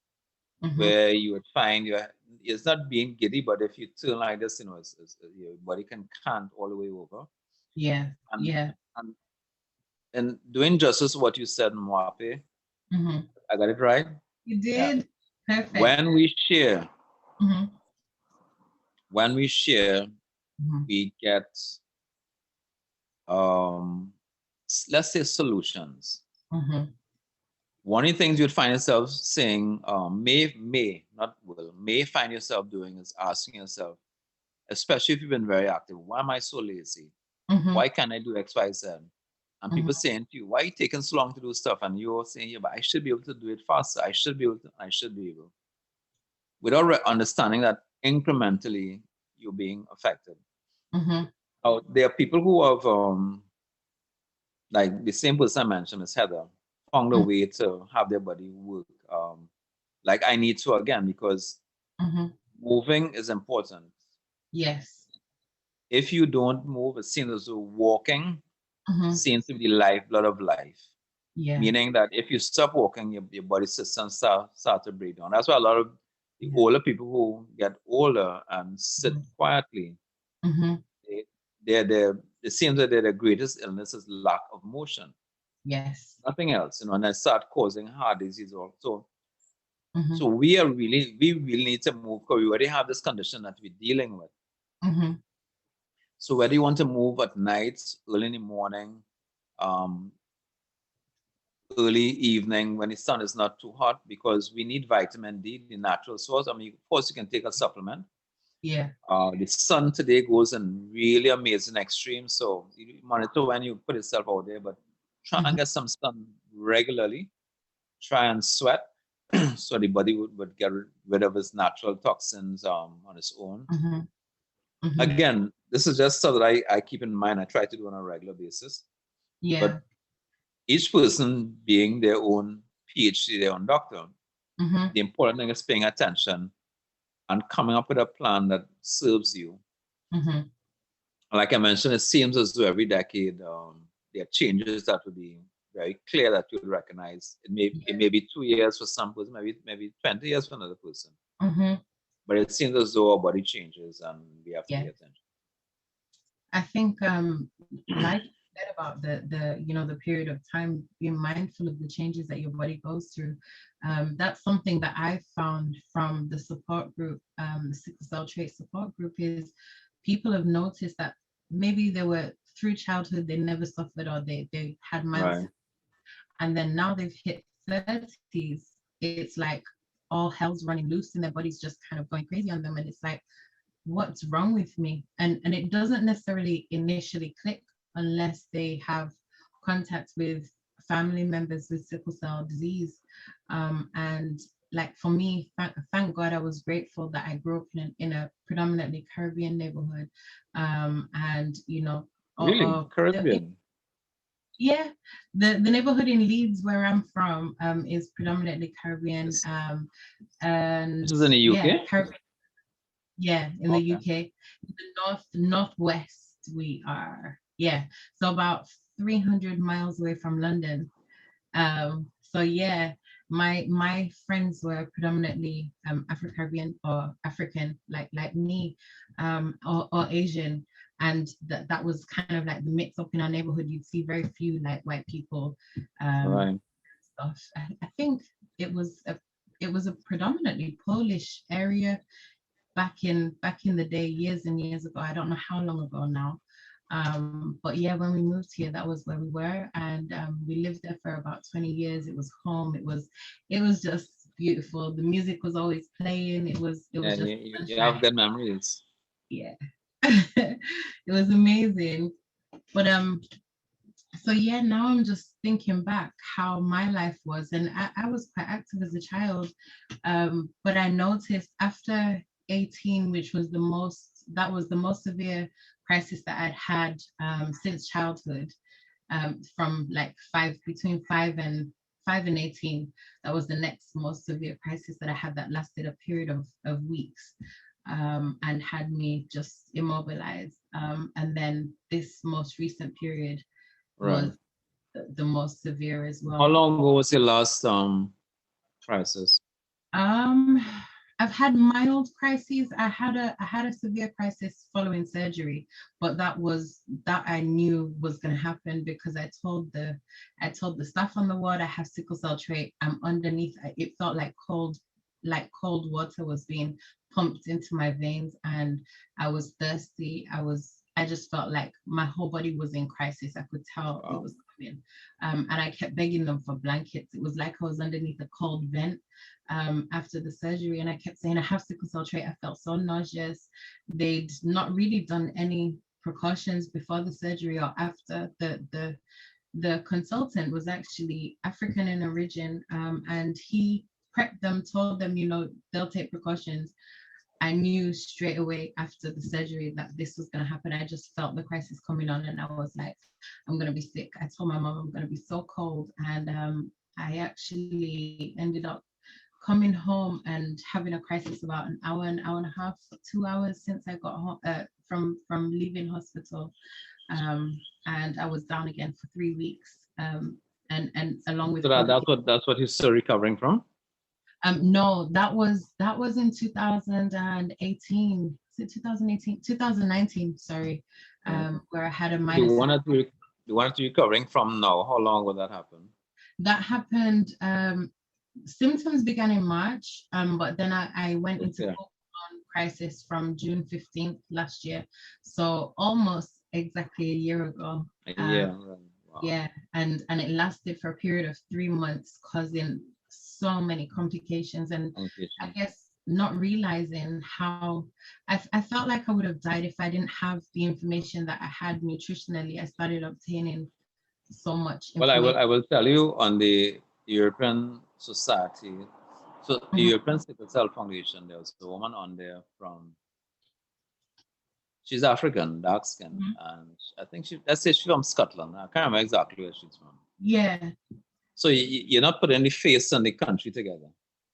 Mhm. where you would find it's not being giddy, but if you turn like this, your body can cant all the way over. Yeah. And Yeah. and and doing justice to what you said, Mwape, Mhm. I got it right. You Yeah. did perfect. When we share, Mhm. when we share, Mhm. we get let's say solutions. Mhm. One of the things you'd find yourself saying, may not will, may find yourself doing is asking yourself, especially if you've been very active, why am I so lazy? Mhm. Why can't I do X, Y, Z? And Mhm. people saying to you, why are you taking so long to do stuff? And you're saying, yeah, but I should be able to do it faster. I should be able. Without understanding that incrementally you're being affected. Mhm. There are people who have, like the same person I mentioned, Miss Heather, found a Mhm. way to have their body work. Like I need to again, because Mhm. moving is important. Yes. If you don't move, it seems as though walking seems to be the lifeblood of life. Yeah. Meaning that if you stop walking, your body system start to break down. That's why a lot of the Yeah. older people who get older and sit quietly, they, it seems that their greatest illness is lack of motion, Yes. nothing else, and they start causing heart disease also. Mm-hmm. So we really need to move because we already have this condition that we're dealing with. Mm-hmm. So whether you want to move at night, early in the morning, um, early evening when the sun is not too hot, because we need vitamin D, the natural source. I mean, of course, you can take a supplement. Yeah. The sun today goes in really amazing extremes, so you monitor when you put yourself out there, but try and get some sun regularly. Try and sweat so the body would get rid of its natural toxins on its own. Mm-hmm. Mm-hmm. Again, this is just so that I keep in mind, I try to do on a regular basis. Yeah. But each person being their own PhD, their own doctor, Mm-hmm. the important thing is paying attention and coming up with a plan that serves you. Mm-hmm. Like I mentioned, it seems as though every decade there are changes that will be very clear that you'll recognize. It may be 2 years for some person, maybe 20 years for another person. Mm-hmm. But it seems as though our body changes and we have to Yeah. pay attention. I think like you said about the the period of time, being mindful of the changes that your body goes through. That's something that I found from the support group, the sickle cell trait support group, is people have noticed that maybe they were through childhood, they never suffered, or they had mild, Right. and then now they've hit 30s, it's like all hell's running loose and their body's just kind of going crazy on them, and it's like, what's wrong with me? And it doesn't necessarily initially click unless they have contact with family members with sickle cell disease. And like for me, thank God, I was grateful that I grew up in a predominantly Caribbean neighborhood. And Really? Caribbean? yeah, the neighborhood in Leeds where I'm from is predominantly Caribbean. This, And this is in the yeah, UK? yeah, in the Okay. UK, the northwest we are. Yeah, so about 300 miles away from London. So yeah, my friends were predominantly Afro-Caribbean or African, like me, or Asian, and that was kind of like the mix up in our neighborhood. You'd see very few like white people, Right. stuff. I think it was a predominantly Polish area back in the day, years and years ago. I don't know how long ago now. But yeah, when we moved here, that was where we were, and we lived there for about 20 years. It was home. It was just beautiful. The music was always playing. It was And just you have sunshine. good memories. Yeah, it was amazing. But so yeah, now I'm just thinking back how my life was, and I was quite active as a child, but I noticed after 18, which was the most severe crisis that I'd had since childhood, from like between 5 and 18. That was the next most severe crisis that I had, that lasted a period of weeks, and had me just immobilized. And then this most recent period Right. was the most severe as How well. long ago was your last crisis? Um, I've had mild crises. I had a severe crisis following surgery, but that I knew was going to happen because I told the staff on the ward I have sickle cell trait. I'm underneath. It felt like cold water was being pumped into my veins, and I was thirsty. I just felt like my whole body was in crisis. I could tell it Wow. was coming. And I kept begging them for blankets. It was like I was underneath a cold vent, after the surgery, and I kept saying I have sickle cell trait. I felt so nauseous. They'd not really done any precautions before the surgery or after. The consultant was actually African in origin, and he prepped them, told them, they'll take precautions. I knew straight away after the surgery that this was going to happen. I just felt the crisis coming on, and I was like, I'm going to be sick. I told my mom I'm going to be so cold, and I actually ended up coming home and having a crisis about an hour and a half, 2 hours since I got home, from leaving hospital. and I was down again for 3 weeks. And along with So that's what you're still recovering from? no, that was in 2018. Is it 2018? 2019, sorry. Where I had a The minus. one that you the one that you're recovering from now, how long will that happen? That happened. Symptoms began in March, but then I went into Okay. full-on crisis from June 15th last year. So almost exactly a year ago. Yeah. Wow. Yeah, and it lasted for a period of 3 months, causing so many complications. And I Complication. guess not realizing how I felt like I would have died if I didn't have the information that I had nutritionally. I started obtaining so much Well, information. I will tell you on the European Society, so the Mhm, European Sickle Cell Foundation, there was a woman on there from, she's African, dark skin, mhm. and I think let's say she's from Scotland. I can't remember exactly where she's from. Yeah. So you're not putting the face and the country together.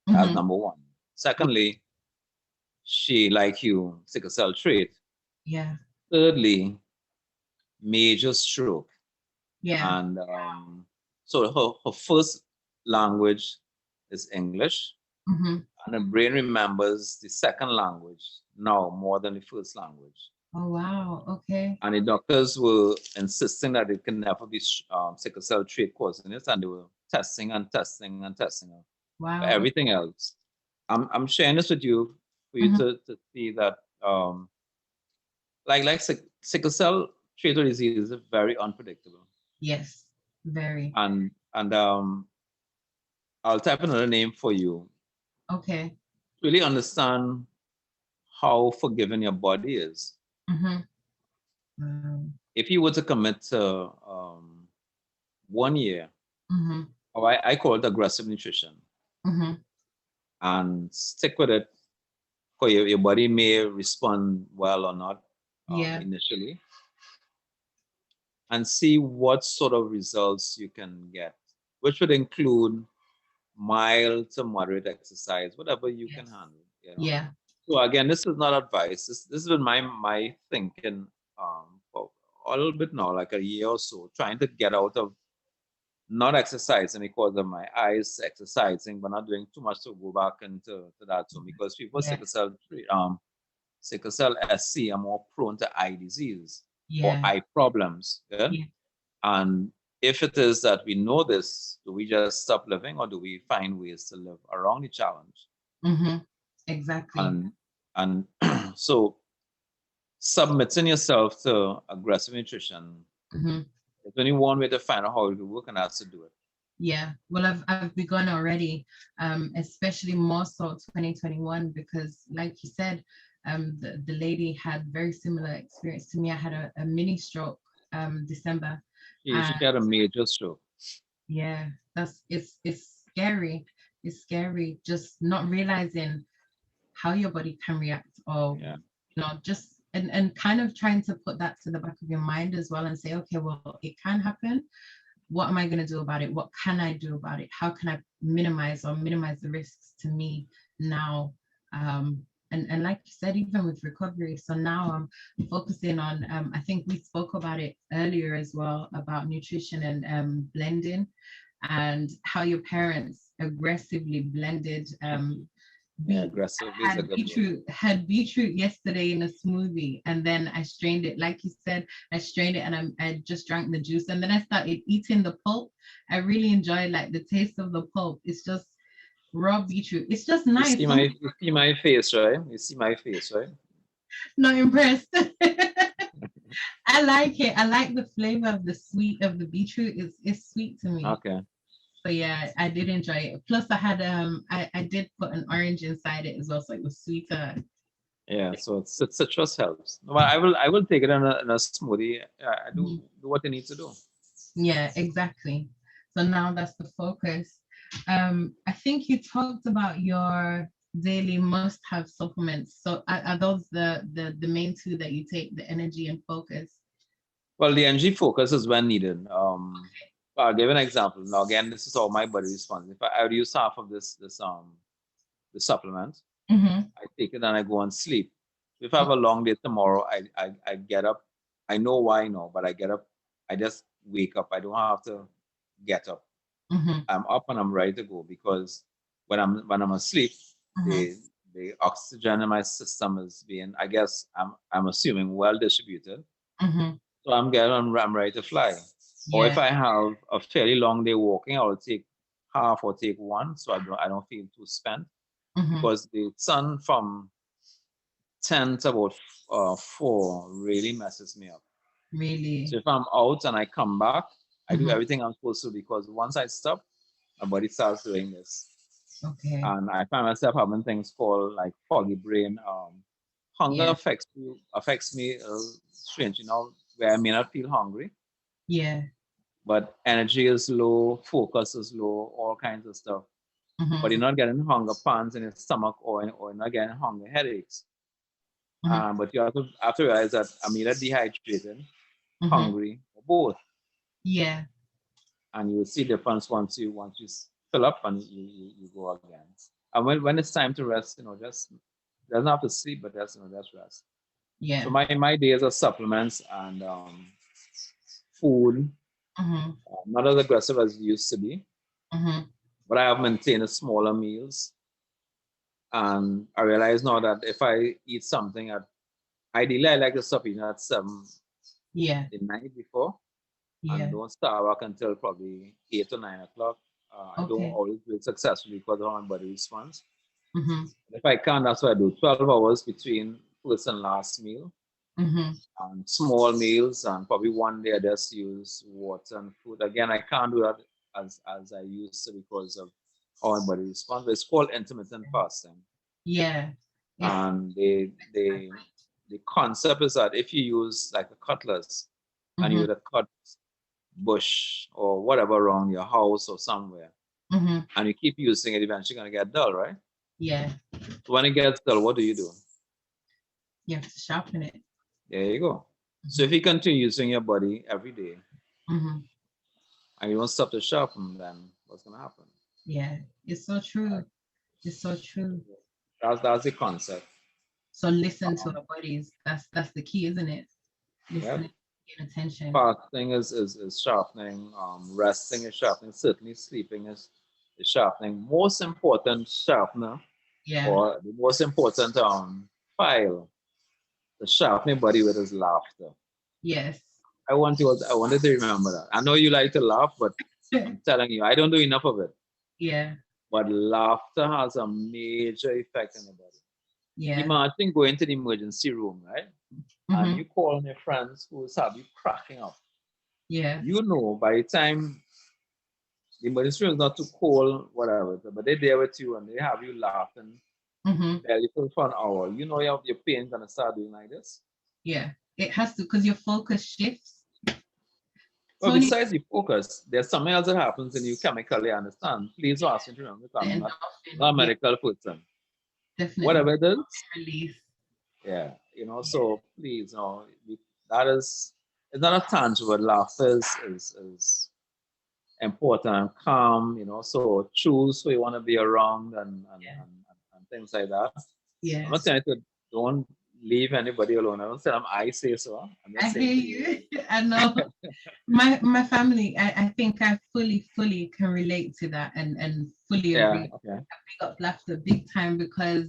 That's Mhm. number one. Secondly, she, like you, sickle cell trait. Yeah. Thirdly, major stroke. Yeah. And so her first language is English, Mhm. and the brain remembers the second language now more than the first language. Oh wow. Okay. And the doctors were insisting that it can never be sickle cell trait causing it, and they were testing and testing and testing her. But Wow. everything else, I'm sharing this with you for you Mhm. to see that like sickle cell trait disease is very unpredictable. Yes. Very. And I'll type another name for you. Okay. Really understand how forgiving your body is. Mhm. Um, If you were to commit to 1 year, mhm. or I call it aggressive nutrition, Mhm. and stick with it, for your body may respond well or not Yeah. initially, and see what sort of results you can get, which would include mild to moderate exercise, whatever you can Yes. handle. Yeah. So again, this is not advice. This has been my thinking for a little bit now, like a year or so, trying to get out of not exercising because of my eyes, exercising, but not doing too much to go back into to that. So because people with Yeah. sickle cell SC are more prone to eye disease or Yeah. eye problems. Yeah? Yeah. And if it is that we know this, do we just stop living, or do we find ways to live around the challenge? Mhm. Exactly. And so submitting yourself to aggressive nutrition Mhm. is only one way to find out how it will work, and that's to do it. Yeah. Well, I've begun already, especially more so 2021, because like you said, the lady had very similar experience to me. I had a mini stroke December. She had a major stroke. Yeah, it's scary. It's scary just not realizing how your body can react, or Yeah. just and kind of trying to put that to the back of your mind as well and say, okay, well, it can happen. What am I going to do about it? What can I do about it? How can I minimize the risks to me now? And like you said, even with recovery. So now I'm focusing on, I think we spoke about it earlier as well, about nutrition and blending, and how your parents aggressively blended Yeah, beet. aggressive is a Had good word. beetroot yesterday in a smoothie, and then I strained it. Like you said, I strained it, and I just drank the juice, and then I started eating the pulp. I really enjoy like the taste of the pulp. It's just raw beetroot. It's just nice. You see my face, right? You see my face, right? Not impressed. I like it. I like the flavor of the sweet of the beetroot. It's sweet to me. Okay. So yeah, I did enjoy it. Plus I had I did put an orange inside it as well, so it was sweeter. Yeah, so citrus helps. But I will take it in a smoothie. I Mhm. do what I need to do. Yeah, exactly. So now that's the focus. I think you talked about your daily must-have supplements. So are those the main two that you take, the energy and focus? Well, the NG focus is when needed. I'll give an example. Now, again, this is how my body responds. If I would use half of the supplement, Mm-hmm. I take it and I go and sleep. If I have a long day tomorrow, I get up, I I know why now, but I get up, I just wake up. I don't have to get up. Mm-hmm. I'm up and I'm ready to go because when I'm asleep, Mm-hmm. the oxygen in my system is being, I guess I'm assuming, well distributed. Mm-hmm. So I'm ready to fly. Or if Yeah. I have a fairly long day walking, I will take half or take one, so I don't feel too spent Mm-hmm. because the sun from 10 to about 4 really messes me up. So Really. if I'm out and I come back, I do Mm-hmm. everything I'm supposed to because once I stop, my body starts doing this. Okay. And I find myself having things called like foggy brain. Hunger Yeah. affects me strange, where I may not feel hungry, Yeah. but energy is low, focus is low, all kinds of stuff. But Mm-hmm. you're not getting hunger pangs in your stomach or you're not getting hunger headaches. Mm-hmm. But you have to realize that I'm either dehydrated, Mm-hmm. hungry, or both. Yeah. And you will see the difference once you fill up and you go again. And when it's time to rest, just doesn't have to sleep, but just rest. So Yeah. my days are supplements and food, Mm-hmm. not as aggressive as it used to be, Mm-hmm. but I have maintained smaller meals. And I realize now that if I eat something ideally I like to stop eating at Yeah. the night before and Yeah. don't start work until probably 8 or 9 o'clock. I don't Okay. always do it successfully because of how my body responds. Mm-hmm. If I can, that's what I do. 12 hours between first and last meal, Mm-hmm. and small meals, and probably one day I just use water and food. Again, I can't do that as I used to because of how my body responds. But it's called intermittent fasting, Yeah. It's and the concept is that if you use like a cutlass and you mm-hmm. would have cut bush or whatever around your house or somewhere, Mm-hmm. and you keep using it, eventually gonna get dull, right? Yeah. So when it gets dull, what do? You have to sharpen it. There you go. So Mm-hmm. if you continue using your body every day Mm-hmm. and you don't stop to sharpen, then what's gonna happen? Yeah. It's so true. It's so true. That's the concept. So listen to Um, our bodies. That's the key, isn't it? yeah. Listening, paying attention. Fasting is sharpening. Resting is sharpening. Certainly sleeping is sharpening. Most important sharpener Yeah. or the most important file to sharpen your body with is laughter. Yes. I wanted to remember that. I know you like to laugh, but I'm telling you, I don't do enough of it. Yeah. But laughter has a major effect on the body. Yeah. Imagine going to the emergency room, right? And Mm-hmm. you call on your friends who have you cracking up. Yeah. You know, by the time the emergency room is not too cold, whatever, but they're there with you and they have you laughing Mm-hmm. barely for an hour. You know your pain gonna start doing like this. Yeah. It has to because your focus shifts. But Tony, besides the focus, there's something else that happens in you chemically, understand? Please don't ask me to remember because the I'm not a endorphin. Yeah, medical person. definitely Whatever it is, release. yeah, Yeah. so please, that is, it's not a tangible. Laughter is important and calm, so choose who you want to be around and things like that. I'm Yeah. not saying to don't leave anybody alone. I don't say I say so. I'm I just saying hear to you, you. I know. My family, I think I fully can relate to that and fully yeah, agree. okay. I pick up laughter big time because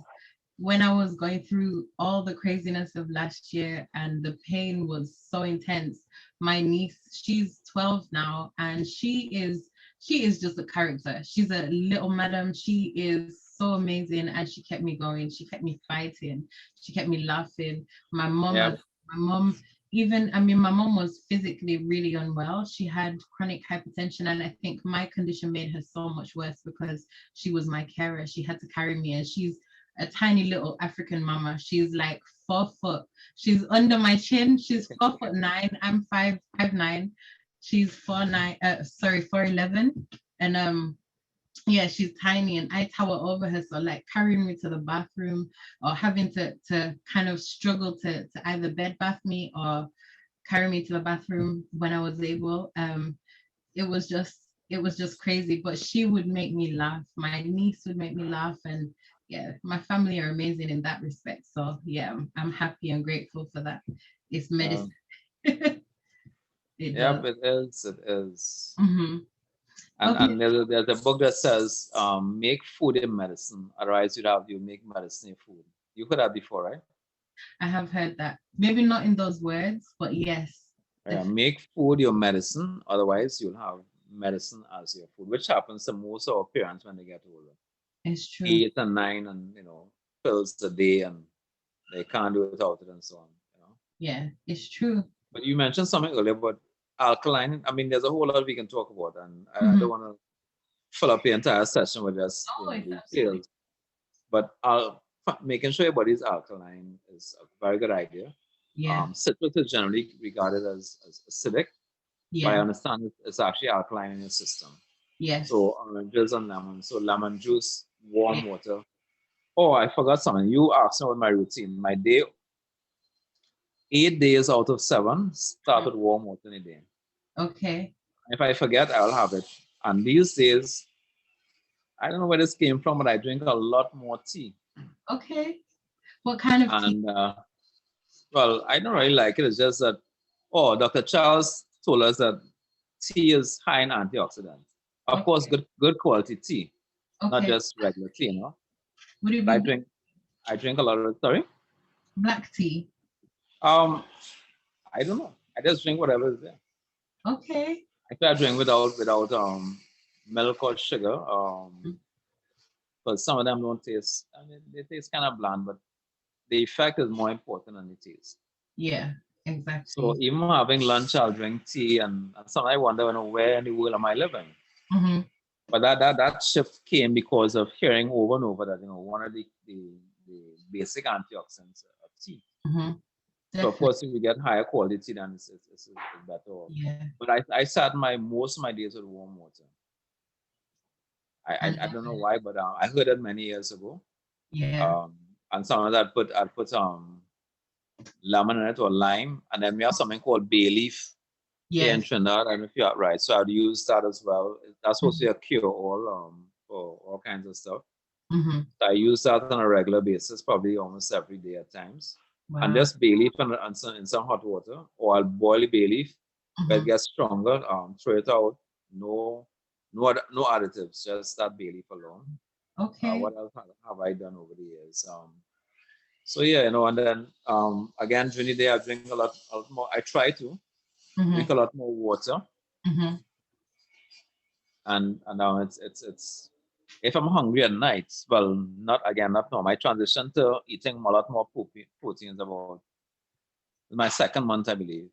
when I was going through all the craziness of last year and the pain was so intense, my niece, she's 12 now, and she is just a character. She's a little madam. She is so amazing, and she kept me going. She kept me fighting. She kept me laughing. My mom, Yeah, my mom, even I mean, my mom was physically really unwell. She had chronic hypertension, and I think my condition made her so much worse because she was my carer. She had to carry me, and she's a tiny little African mama. She's like 4 foot. She's under my chin. She's 4'9". I'm 5'9". She's 4'9". Sorry, 4'11". And yeah, she's tiny, and I tower over her. So like carrying me to the bathroom or having to kind of struggle to either bed bath me or carry me to the bathroom when I was able. It was just crazy, but she would make me laugh. My niece would make me laugh, and yeah, my family are amazing in that respect. So yeah, I'm happy and grateful for that. It's medicine. um, It Yeah, does. it is. It is. Hmm. Okay. And there's a book that says, make food your medicine, otherwise you make medicine your food. You heard that before, right? I have heard that. Maybe not in those words, but yes, Make food your medicine, otherwise you'll have medicine as your food, which happens to most of our parents when they get older. it's true. 8 and 9 and pills a day and they can't do without it and so on. Yeah, it's true. But you mentioned something earlier about alkaline. I mean, there's a whole lot we can talk about, and I Hmm. don't want to fill up the entire session with just Oh, it's the absolutely. pills. But making sure your body is alkaline is a very good idea. Yeah, Citrus is generally regarded as acidic, but I yeah, understand it's actually alkaline in your system. yes, So oranges and lemons. So lemon juice, yeah. warm water. Oh, I forgot something. You asked me about my routine. My day, 8 days out of 7, start Mhm. with warm water in a day. Okay, If I forget, I'll have it. And these days, I don't know where this came from, but I drink a lot more tea. okay. What kind of tea? And well, I don't really like it. It's just that, oh, Dr. Charles told us that tea is high in antioxidants. Of course, Okay, good quality tea, not okay. just regular tea. Would it But be I drink a lot of. Sorry. black tea? Um, I don't know. I just drink whatever is there. Okay. I try to drink without milk or sugar. But some of them don't taste. I mean, they taste kind of bland, but the effect is more important than the taste. Yeah, So exactly. even having lunch, I'll drink tea, and sometimes I wonder, where in the world am I living? Hmm. But that shift came because of hearing over and over that one of the basic antioxidants of tea. Hmm. So of Definitely. course, if you get higher quality, then it's better off. Yeah, But I start my most of my days with warm water. I I love don't know it. why, but I heard it many years ago. Yeah. And sometimes I'd put lemon in it or lime, and then we have something called bay leaf here in Yes. Trinidad. I don't know if you're right. So I'd use that as well. That's supposed to Hmm. be a cure all for all kinds of stuff. Hmm. So I use that on a regular basis, probably almost every day at times. And Wow. just bay leaf in some hot water, or I'll boil the bay leaf. When it Hmm. gets stronger, throw it out. No additives, just that bay leaf alone. Okay. What else have I done over the years? So yeah, and then again during the day I drink a lot more. I try to drink Hmm. a lot more water, Hmm. and now it's if I'm hungry at night, well, not now. My transition to eating a lot more proteins about my second month, I believe.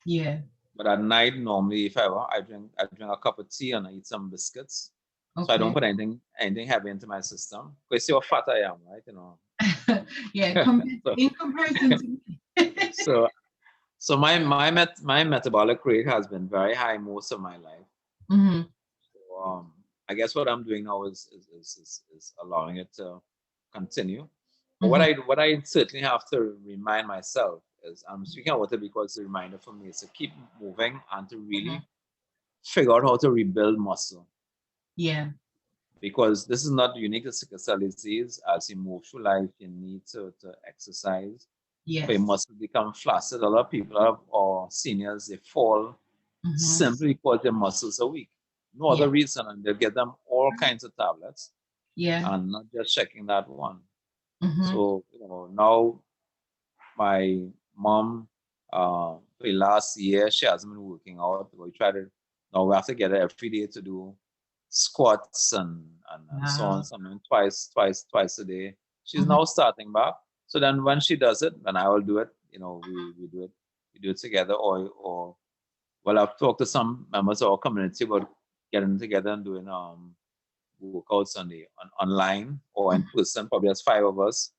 Yeah. But at night, normally, if ever, I drink a cup of tea and I eat some biscuits. So I don't Okay. put anything heavy into my system. Because see how fat I am, right? Yeah. so In comparison to me. so so my metabolic rate has been very high most of my life. Hmm. So, I guess what I'm doing now is allowing it to continue. But Hmm. what I certainly have to remind myself is I'm speaking about it because it's a reminder for me is to keep moving and to Hmm. really figure out how to rebuild muscle. Yeah. Because this is not unique to sickle cell disease. As you move through life, you need to exercise for your Yes. muscles become flaccid. A lot of people or seniors they fall Hmm. simply because their muscles are weak. No other Yeah. reason, and they'll get them all kinds of tablets Yeah. and not just checking that one. Hmm. So now my mom, for the last year, she hasn't been working out. We try to now we have to get her every day to do squats and so on, Wow. something twice a day. She's Hmm. now starting back. So then when she does it, then I will do it. We do it together, or well, I've talked to some members of our community about getting together and doing workouts online or in person. Probably there's 5 of us,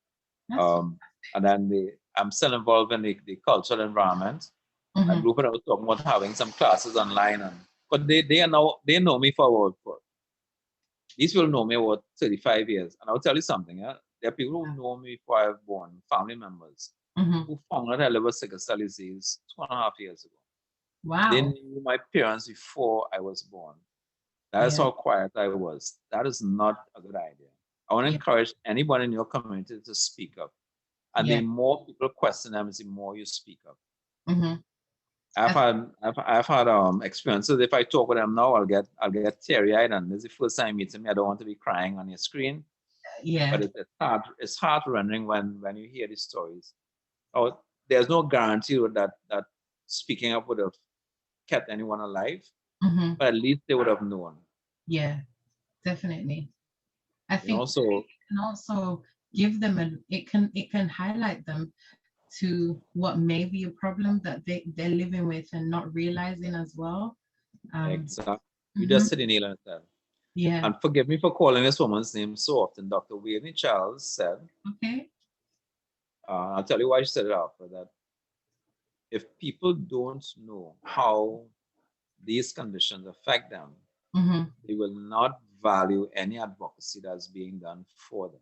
That's um, and then I'm still involved in the cultural environment. A hmm. group and I was talking about having some classes online, but they know me for these people know me about 35 years, and I'll tell you something. There are people who know me before I was born, family members Hmm. who found out I lived with sickle cell disease 2.5 years ago. They Wow. knew my parents before I was born. That's Yeah. how quiet I was. That is not a good idea. I want to Yeah. encourage anybody in your community to speak up. And the Yeah. more people question them, is the more you speak up. Hmm. I've had experiences. If I talk with them now, I'll get teary-eyed, and this is the first time meeting me. I don't want to be crying on your screen, Yeah. but it's heart-rending when you hear these stories. Oh, there's no guarantee that speaking up would have kept anyone alive, Hmm. but at least they would have known. Yeah, definitely. I You know, think so it can also give them it can highlight them to what may be a problem that they're living with and not realizing as well. exactly. You Mhm. just hit the nail on the head. Yeah. And forgive me for calling this woman's name so often. Dr. Whitney Charles said, Okay. I'll tell you why she said it after that. If people don't know how these conditions affect them, Hmm. they will not value any advocacy that's being done for them.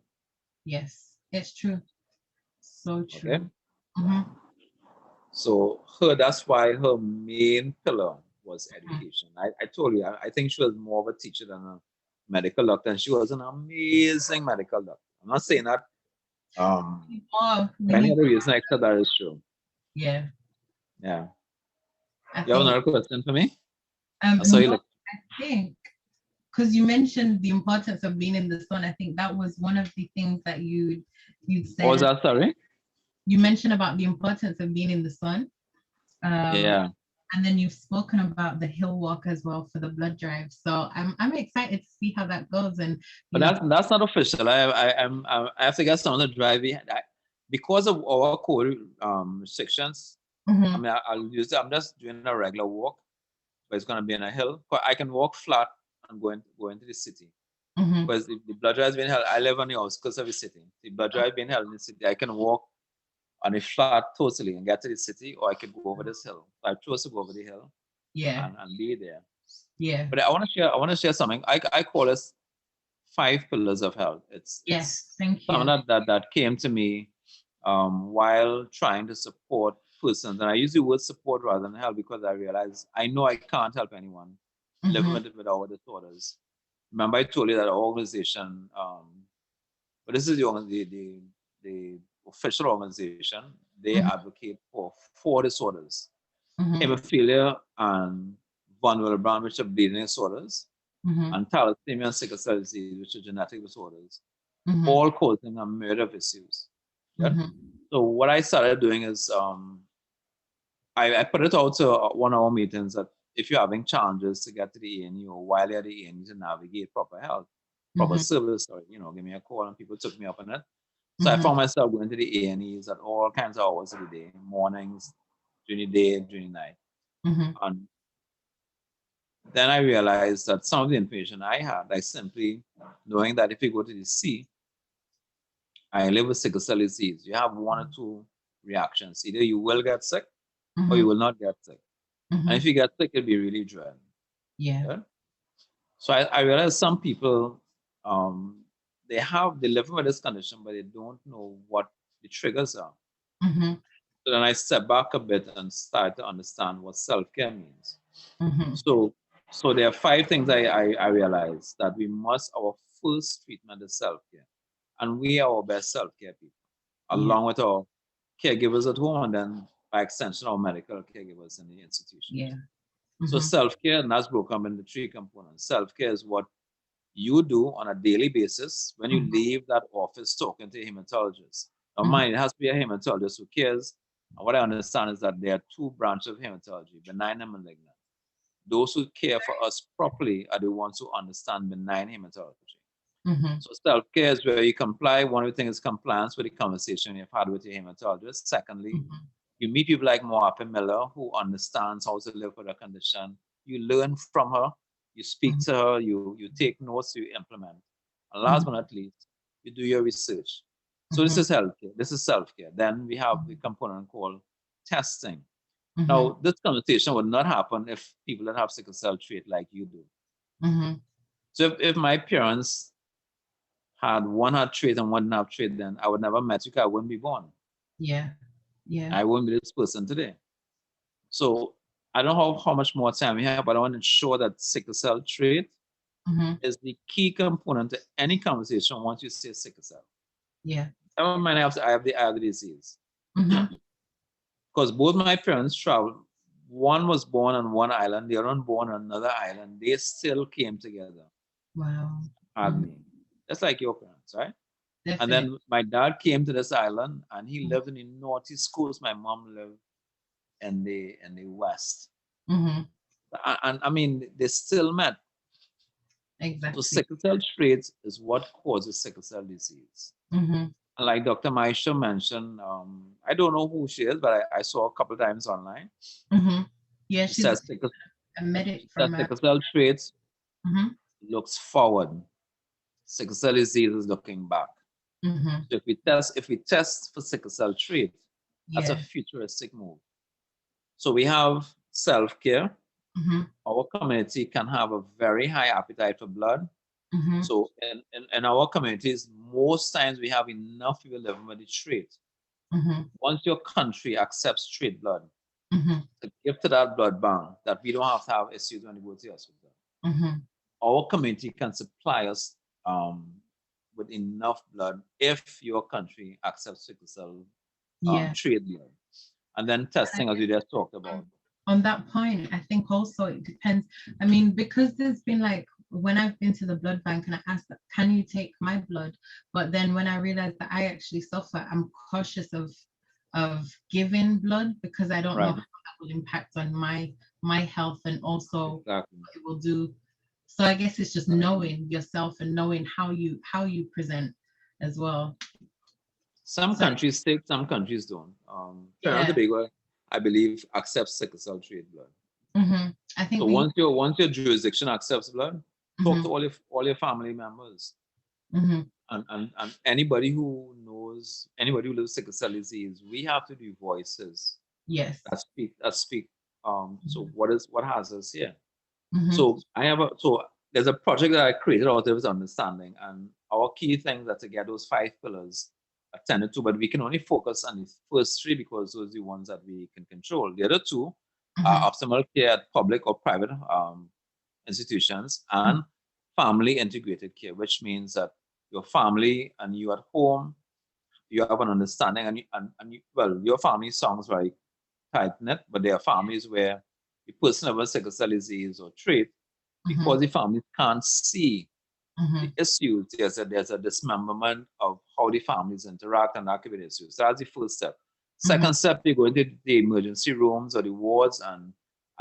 Yes, it's true. So Okay? true. Hmm. So that's why her main pillar was education. I told you, I think she was more of a teacher than a medical doctor, and she was an amazing medical doctor. I'm not saying that Oh, we for any need. other reason except that is true. Yeah, Yeah. I You have think. another question for me? I saw No, you look. I think because you mentioned the importance of being in the sun. I think that was one of the things that you'd What was said. that? Sorry? You mentioned about the importance of being in the sun. Um, Yeah. and then you've spoken about the hill walk as well for the blood drive. So I'm excited to see how that goes. And But that's not official. I have to get someone to drive me. Because of our code restrictions, I Mhm, mean, I'm just doing a regular walk, but it's going to be on a hill. But I can walk flat and go into the city. mhm. Because the blood drive is being held, I live on the outskirts of the city. The blood drive being held in the city, I can walk on a flat totally and get to the city, or I could go over this hill. So I chose to go over the hill Yeah, and be there. yeah, But I want to share something. I call this 5 pillars of health. It's yes. Thank something you. that came to me while trying to support persons. And I use the word support rather than help because I realize I know I can't help anyone living Mhm, with our disorders. Remember, I told you that our organization, but this is the official organization. They mhm, advocate for 4 disorders: mhm, hemophilia and von Willebrand, which are bleeding disorders, mhm, and thalassemia and sickle cell disease, which are genetic disorders, mhm, all causing a myriad of issues. Yeah. mhm, So what I started doing is I put it out to 1 hour meetings that if you're having challenges to get to the A&E or while you're at the A&E to navigate proper health, proper mhm, service, or give me a call, and people took me up on it. So I mhm, found myself going to the A&Es at all kinds of hours of the day, mornings, during the day, during the night. mhm, And then I realized that some of the information I had, like simply knowing that if you go to the sea, I live with sickle cell disease, you have 1 or 2 reactions. Either you will get sick or you mhm, will not get sick. And if mhm. you get sick, it'll be really dread. Yeah. Yeah? So I realized some people, they live with this condition, but they don't know what the triggers are. Mhm, So then I stepped back a bit and started to understand what self-care means. mhm, So, so there are 5 things I realized that our first treatment is self-care. And we are our best self-care people, yeah, along with our caregivers at home and then by extension our medical caregivers in the yeah. institutions. So Mhm, self-care, and that's broken up into 3 components. Self-care is what you do on a daily basis when you mhm, leave that office talking to a hematologist. Now, mhm, mind, it has to be a hematologist who cares. And what I understand is that there are 2 branches of hematology, benign and malignant. Those who care for us properly are the ones who understand benign hematology. mhm, So self-care is where you comply. One of the things is compliance with the conversation you've had with your hematologist. Secondly, mhm, you meet people like Moape Miller who understands how to live with a condition. You learn from her, you speak mhm, to her, you take notes, you implement. And last but mhm, not least, you do your research. So this mhm, is healthcare. This is self-care. Then we have the mhm, component called testing. mhm, Now, this conversation would not happen if people that have sickle cell trait like you do. mhm. So if my parents had trait and one have trait, then I would never met you because I wouldn't be born. Yeah, yeah. I wouldn't be this person today. So I don't know how much more time we have, but I want to ensure that sickle cell trait Mhm, is the key component to any conversation once you say sickle cell. yeah. Never mind, I have the disease. Mhm, Because both my parents traveled one was born on one island, the other one born on another island, they still came together, Wow. had Mhm. me. Just like your parents, right? And Definitely. then my dad came to this island and he lived in the northeast coast. My mom lived in the west. Hmm. And I mean, they still met. So Exactly. sickle cell trait is what causes sickle cell disease. Hmm. And like Dr. Maisha mentioned, I don't know who she is, but I saw a couple times online. Hmm. Yeah, She she's says sickle, a medic she says from. sickle cell trait Mhm, looks forward. Sickle cell disease is looking back. mhm. So if we test for sickle cell trait, that's a Yeah. futuristic move. So we have self-care. Mhm, Our community can have a very high appetite for blood. mhm, So in our communities, most times we have enough people living with the trait. mhm, Once your country accepts trait blood, mhm, to give to that blood bank, that we don't have to have issues when we go to the hospital. mhm. Our community can supply us um, with enough blood if your country accepts sickle cell Yeah. trait blood. And then I testing, as we guess just talked about. on that point, I think also it depends. I mean, because there's been like when I've been to the blood bank and I asked, can you take my blood? But then when I realized that I actually suffer, I'm cautious of giving blood because I don't know Right. how that will impact on my health and also Exactly. what it will do. So I guess it's just Right. knowing yourself and knowing how you present as well. Some So countries take, some countries don't. Trinidad and yeah. Tobago, I believe, accepts sickle cell trait blood. I think So we. once your jurisdiction accepts blood, talk to Mhm, all your family members mhm. and anybody who knows anybody who lives with sickle cell disease. We have to be voices Yes. that speak. So Mhm, what has us here? mhm, So there's a project that I created out of this understanding, and our key thing that to get those 5 pillars attended to, but we can only focus on the first 3 because those are the ones that we can control. The other 2 are mhm, optimal care at public or private institutions mhm, and family integrated care, which means that your family and you at home, you have an understanding well, your family sounds very tight knit, but there are families where the person with sickle cell disease or trait, mhm, because the families can't see the mhm, issues, there's a dismemberment of how the families interact and that could be the issues. So that's the first step. mhm, Second step, you go into the emergency rooms or the wards and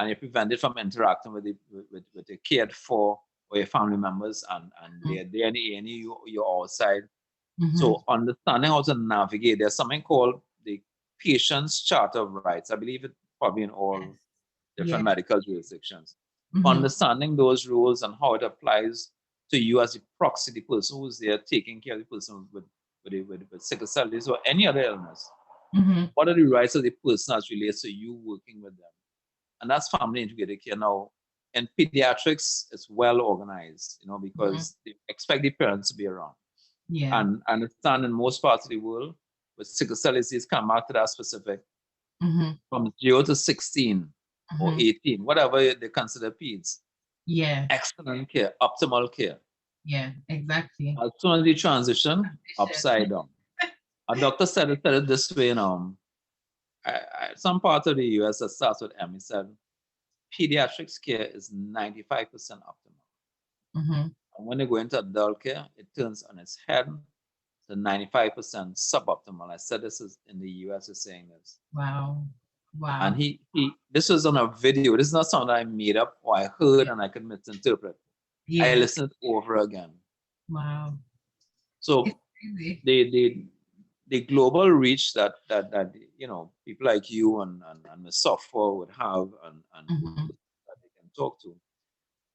you're prevented from interacting with the cared for or your family members and they're there in the A&E, you're outside. mhm. So understanding how to navigate, there's something called the Patient's Charter of Rights. I believe it's probably in all Yes. different Yeah. medical jurisdictions. Mhm, Understanding those rules and how it applies to you as a proxy, the person who's there taking care of the person with sickle cell disease or any other illness. mhm. What are the rights of the person as relates to you working with them? And that's family integrated care. Now, in pediatrics, it's well organized, Mhm. because they expect the parents to be around. Yeah. And I understand in most parts of the world, with sickle cell disease, come back to that specific, Mhm, from 0 to 16 or mhm. 18, whatever they consider peds, Yeah. excellent care, optimal care. Yeah. Exactly. As soon as you transition, Shit. upside down. A doctor said it this way, some parts of the US that starts with M, he said, pediatrics care is 95% optimal. Mhm. And when they go into adult care, it turns on its head to 95% suboptimal. I said this is in the US is saying this. Wow. And Wow. he this was on a video. This is not something I made up or I heard and I could misinterpret. I Yeah. listened over again. Wow. It's So crazy. the the global reach that people like you and the software would have and Mhm, that they can talk to.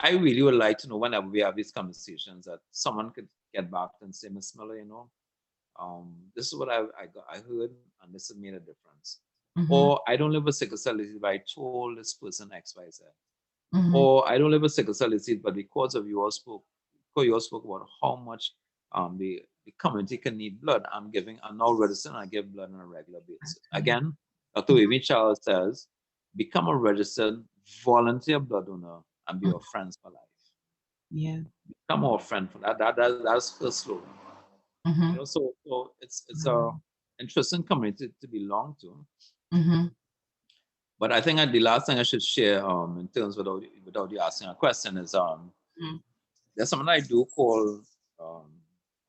I really would like to know whenever we have these conversations that someone could get back and say, Miss Miller, this is what I heard and this has made a difference. mhm, Or I don't live with sickle cell disease, but I told this person XYZ. mhm, Or I don't live with sickle cell disease, but because you all spoke about how much the community can need blood. I'm now registered and I give blood on a regular basis. mhm, Again, Dr. Wavy Charles says, become a registered volunteer blood donor and be mhm. our friends for life. Yeah. Become our friend for that's her slogan. Mhm. So it's a Wow. interesting community to belong to. Mhm. But I think the last thing I should share, in terms without you asking a question, is Mm. there's something I do call um,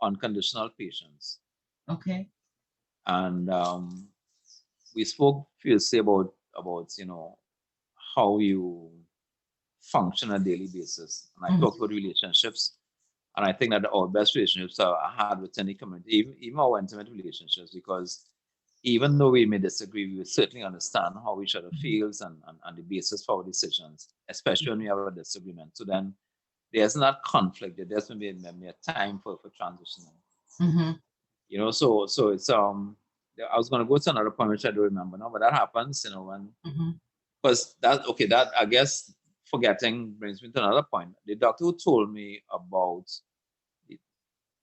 unconditional patience, Okay. and we spoke previously about how you function on a daily basis, and I Mhm. talked about relationships, and I think that our best relationships are had within the community, even our intimate relationships, because even though we may disagree, we will certainly understand how each other Mhm. feels and the basis for our decisions, especially when we have a disagreement. So then there's not conflict. There's maybe a time for transitioning. Mhm. So it's I was gonna go to another point which I don't remember now, but that happens, when Mhm. because that I guess forgetting brings me to another point. The doctor who told me about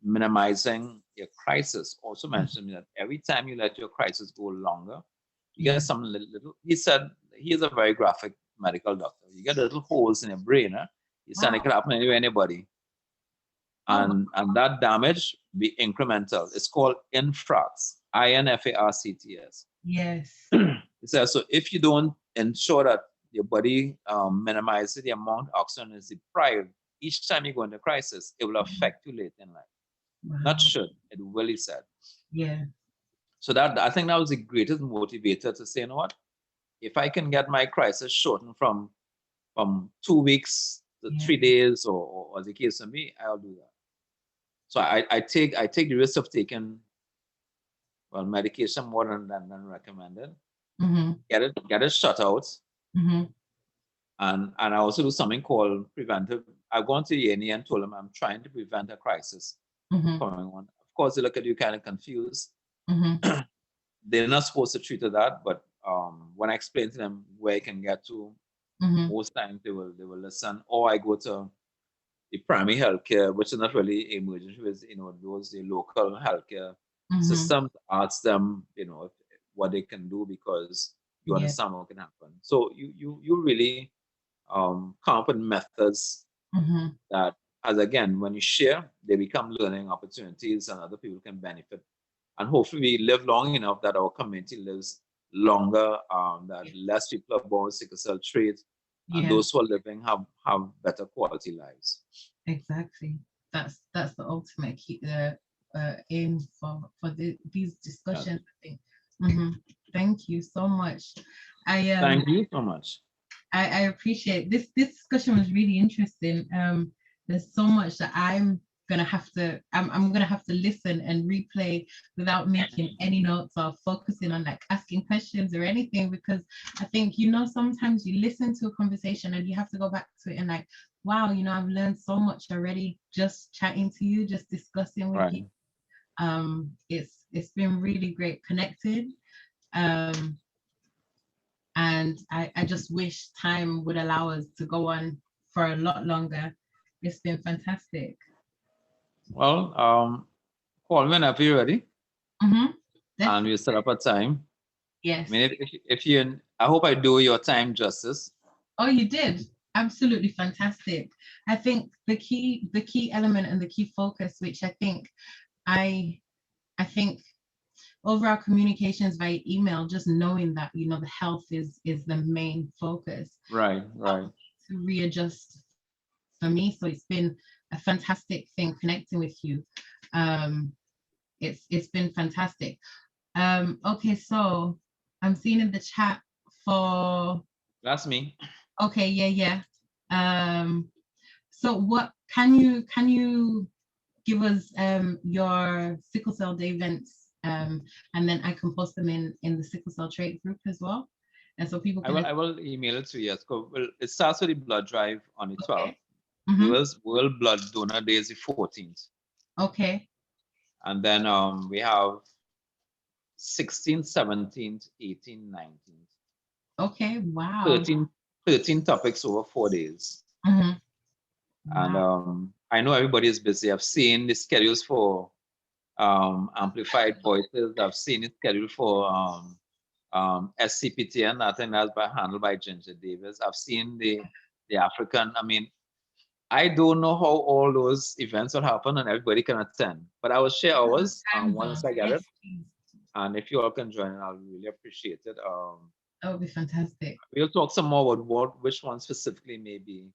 minimizing your crisis also Mhm. mentioned that every time you let your crisis go longer, you get Yeah. some little. He said he is a very graphic medical doctor. You get little holes in your brain. He said it Wow. could happen anywhere, anybody, Oh, wow. and that damage be incremental. It's called infrax, INFARCTS. Yes. He says so if you don't ensure that your body minimizes the amount of oxygen is deprived each time you go into crisis, it will Mhm. affect you later in life. Not Wow. should, it will, he said. Yeah. So that I think that was the greatest motivator to say, you know what, if I can get my crisis shortened from 2 weeks to Yeah. 3 days, or as the case may be, I'll do that. So I take the risk of taking medication more than recommended. Mhm. Get it shut out, Mhm. and I also do something called preventive. I've gone to the and told them I'm trying to prevent a crisis Mhm. coming on. Of course, they look at you kind of confused. Mhm. They're not supposed to treat it that, but when I explain to them where I can get to, Mhm. most times they will listen. Or I go to the primary healthcare, which is not really emergency, with those the local healthcare Mhm. systems. Ask them, what they can do, because you Yeah. understand what can happen. So you really come up with methods Mhm. that, as again, when you share, they become learning opportunities, and other people can benefit. And hopefully, we live long enough that our community lives longer, that Yeah. less people are born with sickle cell trait, and Yeah. those who are living have better quality lives. Exactly. That's the ultimate key, aim for these Yes. discussions, I think. Mhm. Thank you so much. I um Thank you so much. I appreciate this discussion was really interesting. There's so much that I'm gonna have to listen and replay without making any notes or focusing on like asking questions or anything, because I think sometimes you listen to a conversation and you have to go back to it and like, wow, I've learned so much already just chatting to you, just discussing with you. Right. It's been really great connected. Um, and I just wish time would allow us to go on for a lot longer. It's been fantastic. Well, call me whenever you're ready, Mm-hmm. and Definitely. we'll set up a time. I Yes. mean, if you, I hope I do your time justice. Oh, you did. Absolutely fantastic. I think the key element and the key focus, which I think over our communications via email, just knowing that the health is the main focus, Right, helped right. to readjust for me. So it's been a fantastic thing connecting with you. Um, it's been fantastic. Okay, so I'm seeing in the chat for That's me. okay, yeah. Um, so what can you give us your sickle cell day events, and then I can post them in the sickle cell trait group as well, and so people I will can. I will email it to you. Yes. Well, it starts with the blood drive on the 12th. Okay. Mm-hmm. World Blood Donor Day is the 14th. Okay. And then we have 16th, 17th, 18th, 19th. Okay. Wow. 13, 13 topics over 4 days. Mm-hmm. And Wow. I know everybody is busy. I've seen the schedules for Amplified Voices. I've seen it scheduled for SCPTN. I think that's handled by Ginger Davis. I've seen the African. I mean, I don't know how all those events will happen and everybody can attend, but I will share ours Time once zones. I get it. Yes, please. And if you all can join, I'll really appreciate it. That would be fantastic. We'll talk some more about which one specifically may be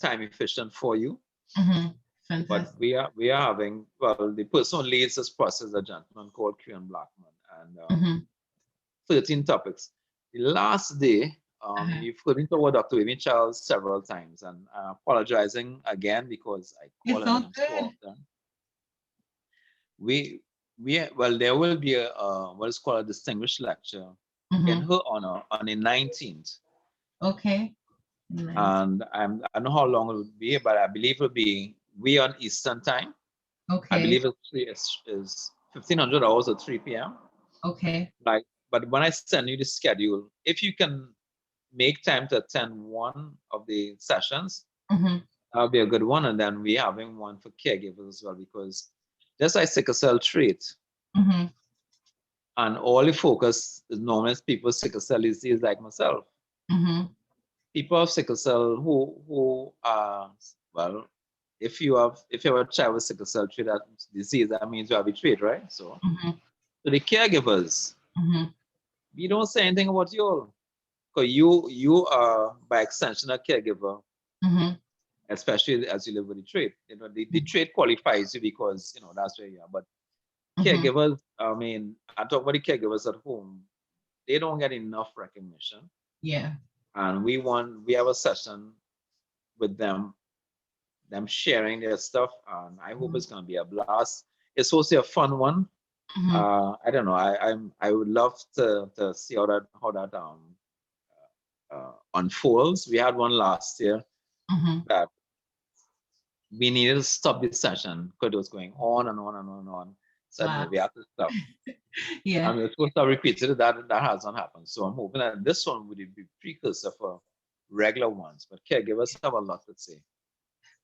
time efficient for you. Fantastic. But we are having, well, the person who leads this process is a gentleman called Kieran Blackman, and 13 topics. The last day, you've heard me talk about Dr. Amy Charles several times, and apologizing again because I call her name so often. Well, there will be a what is called a distinguished lecture in her honor on the 19th. Okay. And I don't know how long it would be, but I believe it'll be we on Eastern time. Okay. I believe it's 1500 hours or 3 p.m. Okay. Like, but when I send you the schedule, if you can make time to attend one of the sessions, that'll be a good one. And then we're having one for caregivers as well, because just like sickle cell trait, and all the focus is normally people with sickle cell disease like myself. People have sickle cell who are, well, if you have a child with sickle cell trait disease, that means you have a trait, right? So, so the caregivers, we don't say anything about you all, because you are by extension a caregiver, especially as you live with the trait. You know, the trait qualifies you because that's where you are. But caregivers, I mean, I talk about the caregivers at home, they don't get enough recognition. Yeah. And we have a session with them sharing their stuff, and I hope it's gonna be a blast. It's also a fun one. I don't know. I would love to see how that unfolds. We had one last year that we needed to stop this session because it was going on and on and on and on. So no, we have to stop. Yeah. And we're supposed to repeat it. That hasn't happened. So I'm hoping that this one would be precursor for regular ones. But caregivers have a lot to say.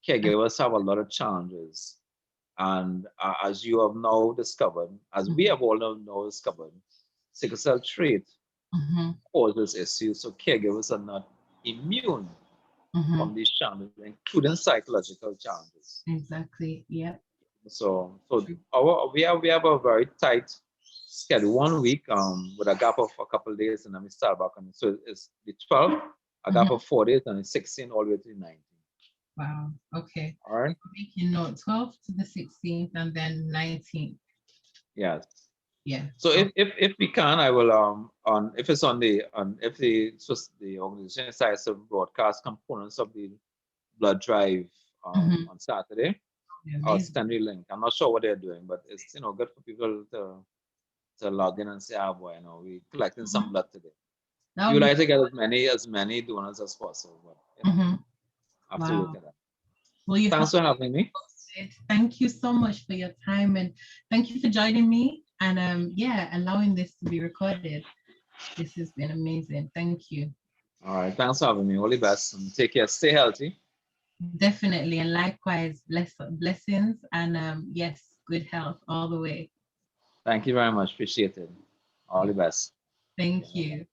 Caregivers have a lot of challenges. And as you have now discovered, as we have all now discovered, sickle cell trait causes issues. So caregivers are not immune from these challenges, including psychological challenges. Exactly. Yeah. So we have a very tight schedule. 1 week with a gap of a couple of days, and then we start back on. So it's the 12th, a gap of 4 days, and the 16th all the way to the 19th. Wow. Okay. All right. Making note 12th to the 16th, and then 19th. Yes. Yeah. So if we can, I will if it's on the organization decides to broadcast components of the blood drive on Saturday, I'll send you a link. I'm not sure what they're doing, but it's good for people to log in and say, boy, we're collecting some blood today. You like to get as many donors as possible, but have to look at that. Well, thanks for having me. Thank you so much for your time, and thank you for joining me and allowing this to be recorded. This has been amazing. Thank you. All right, thanks for having me. All the best, and take care. Stay healthy. Definitely, and likewise, blessings, and yes, good health all the way. Thank you very much. Appreciate it. All the best. Thank you.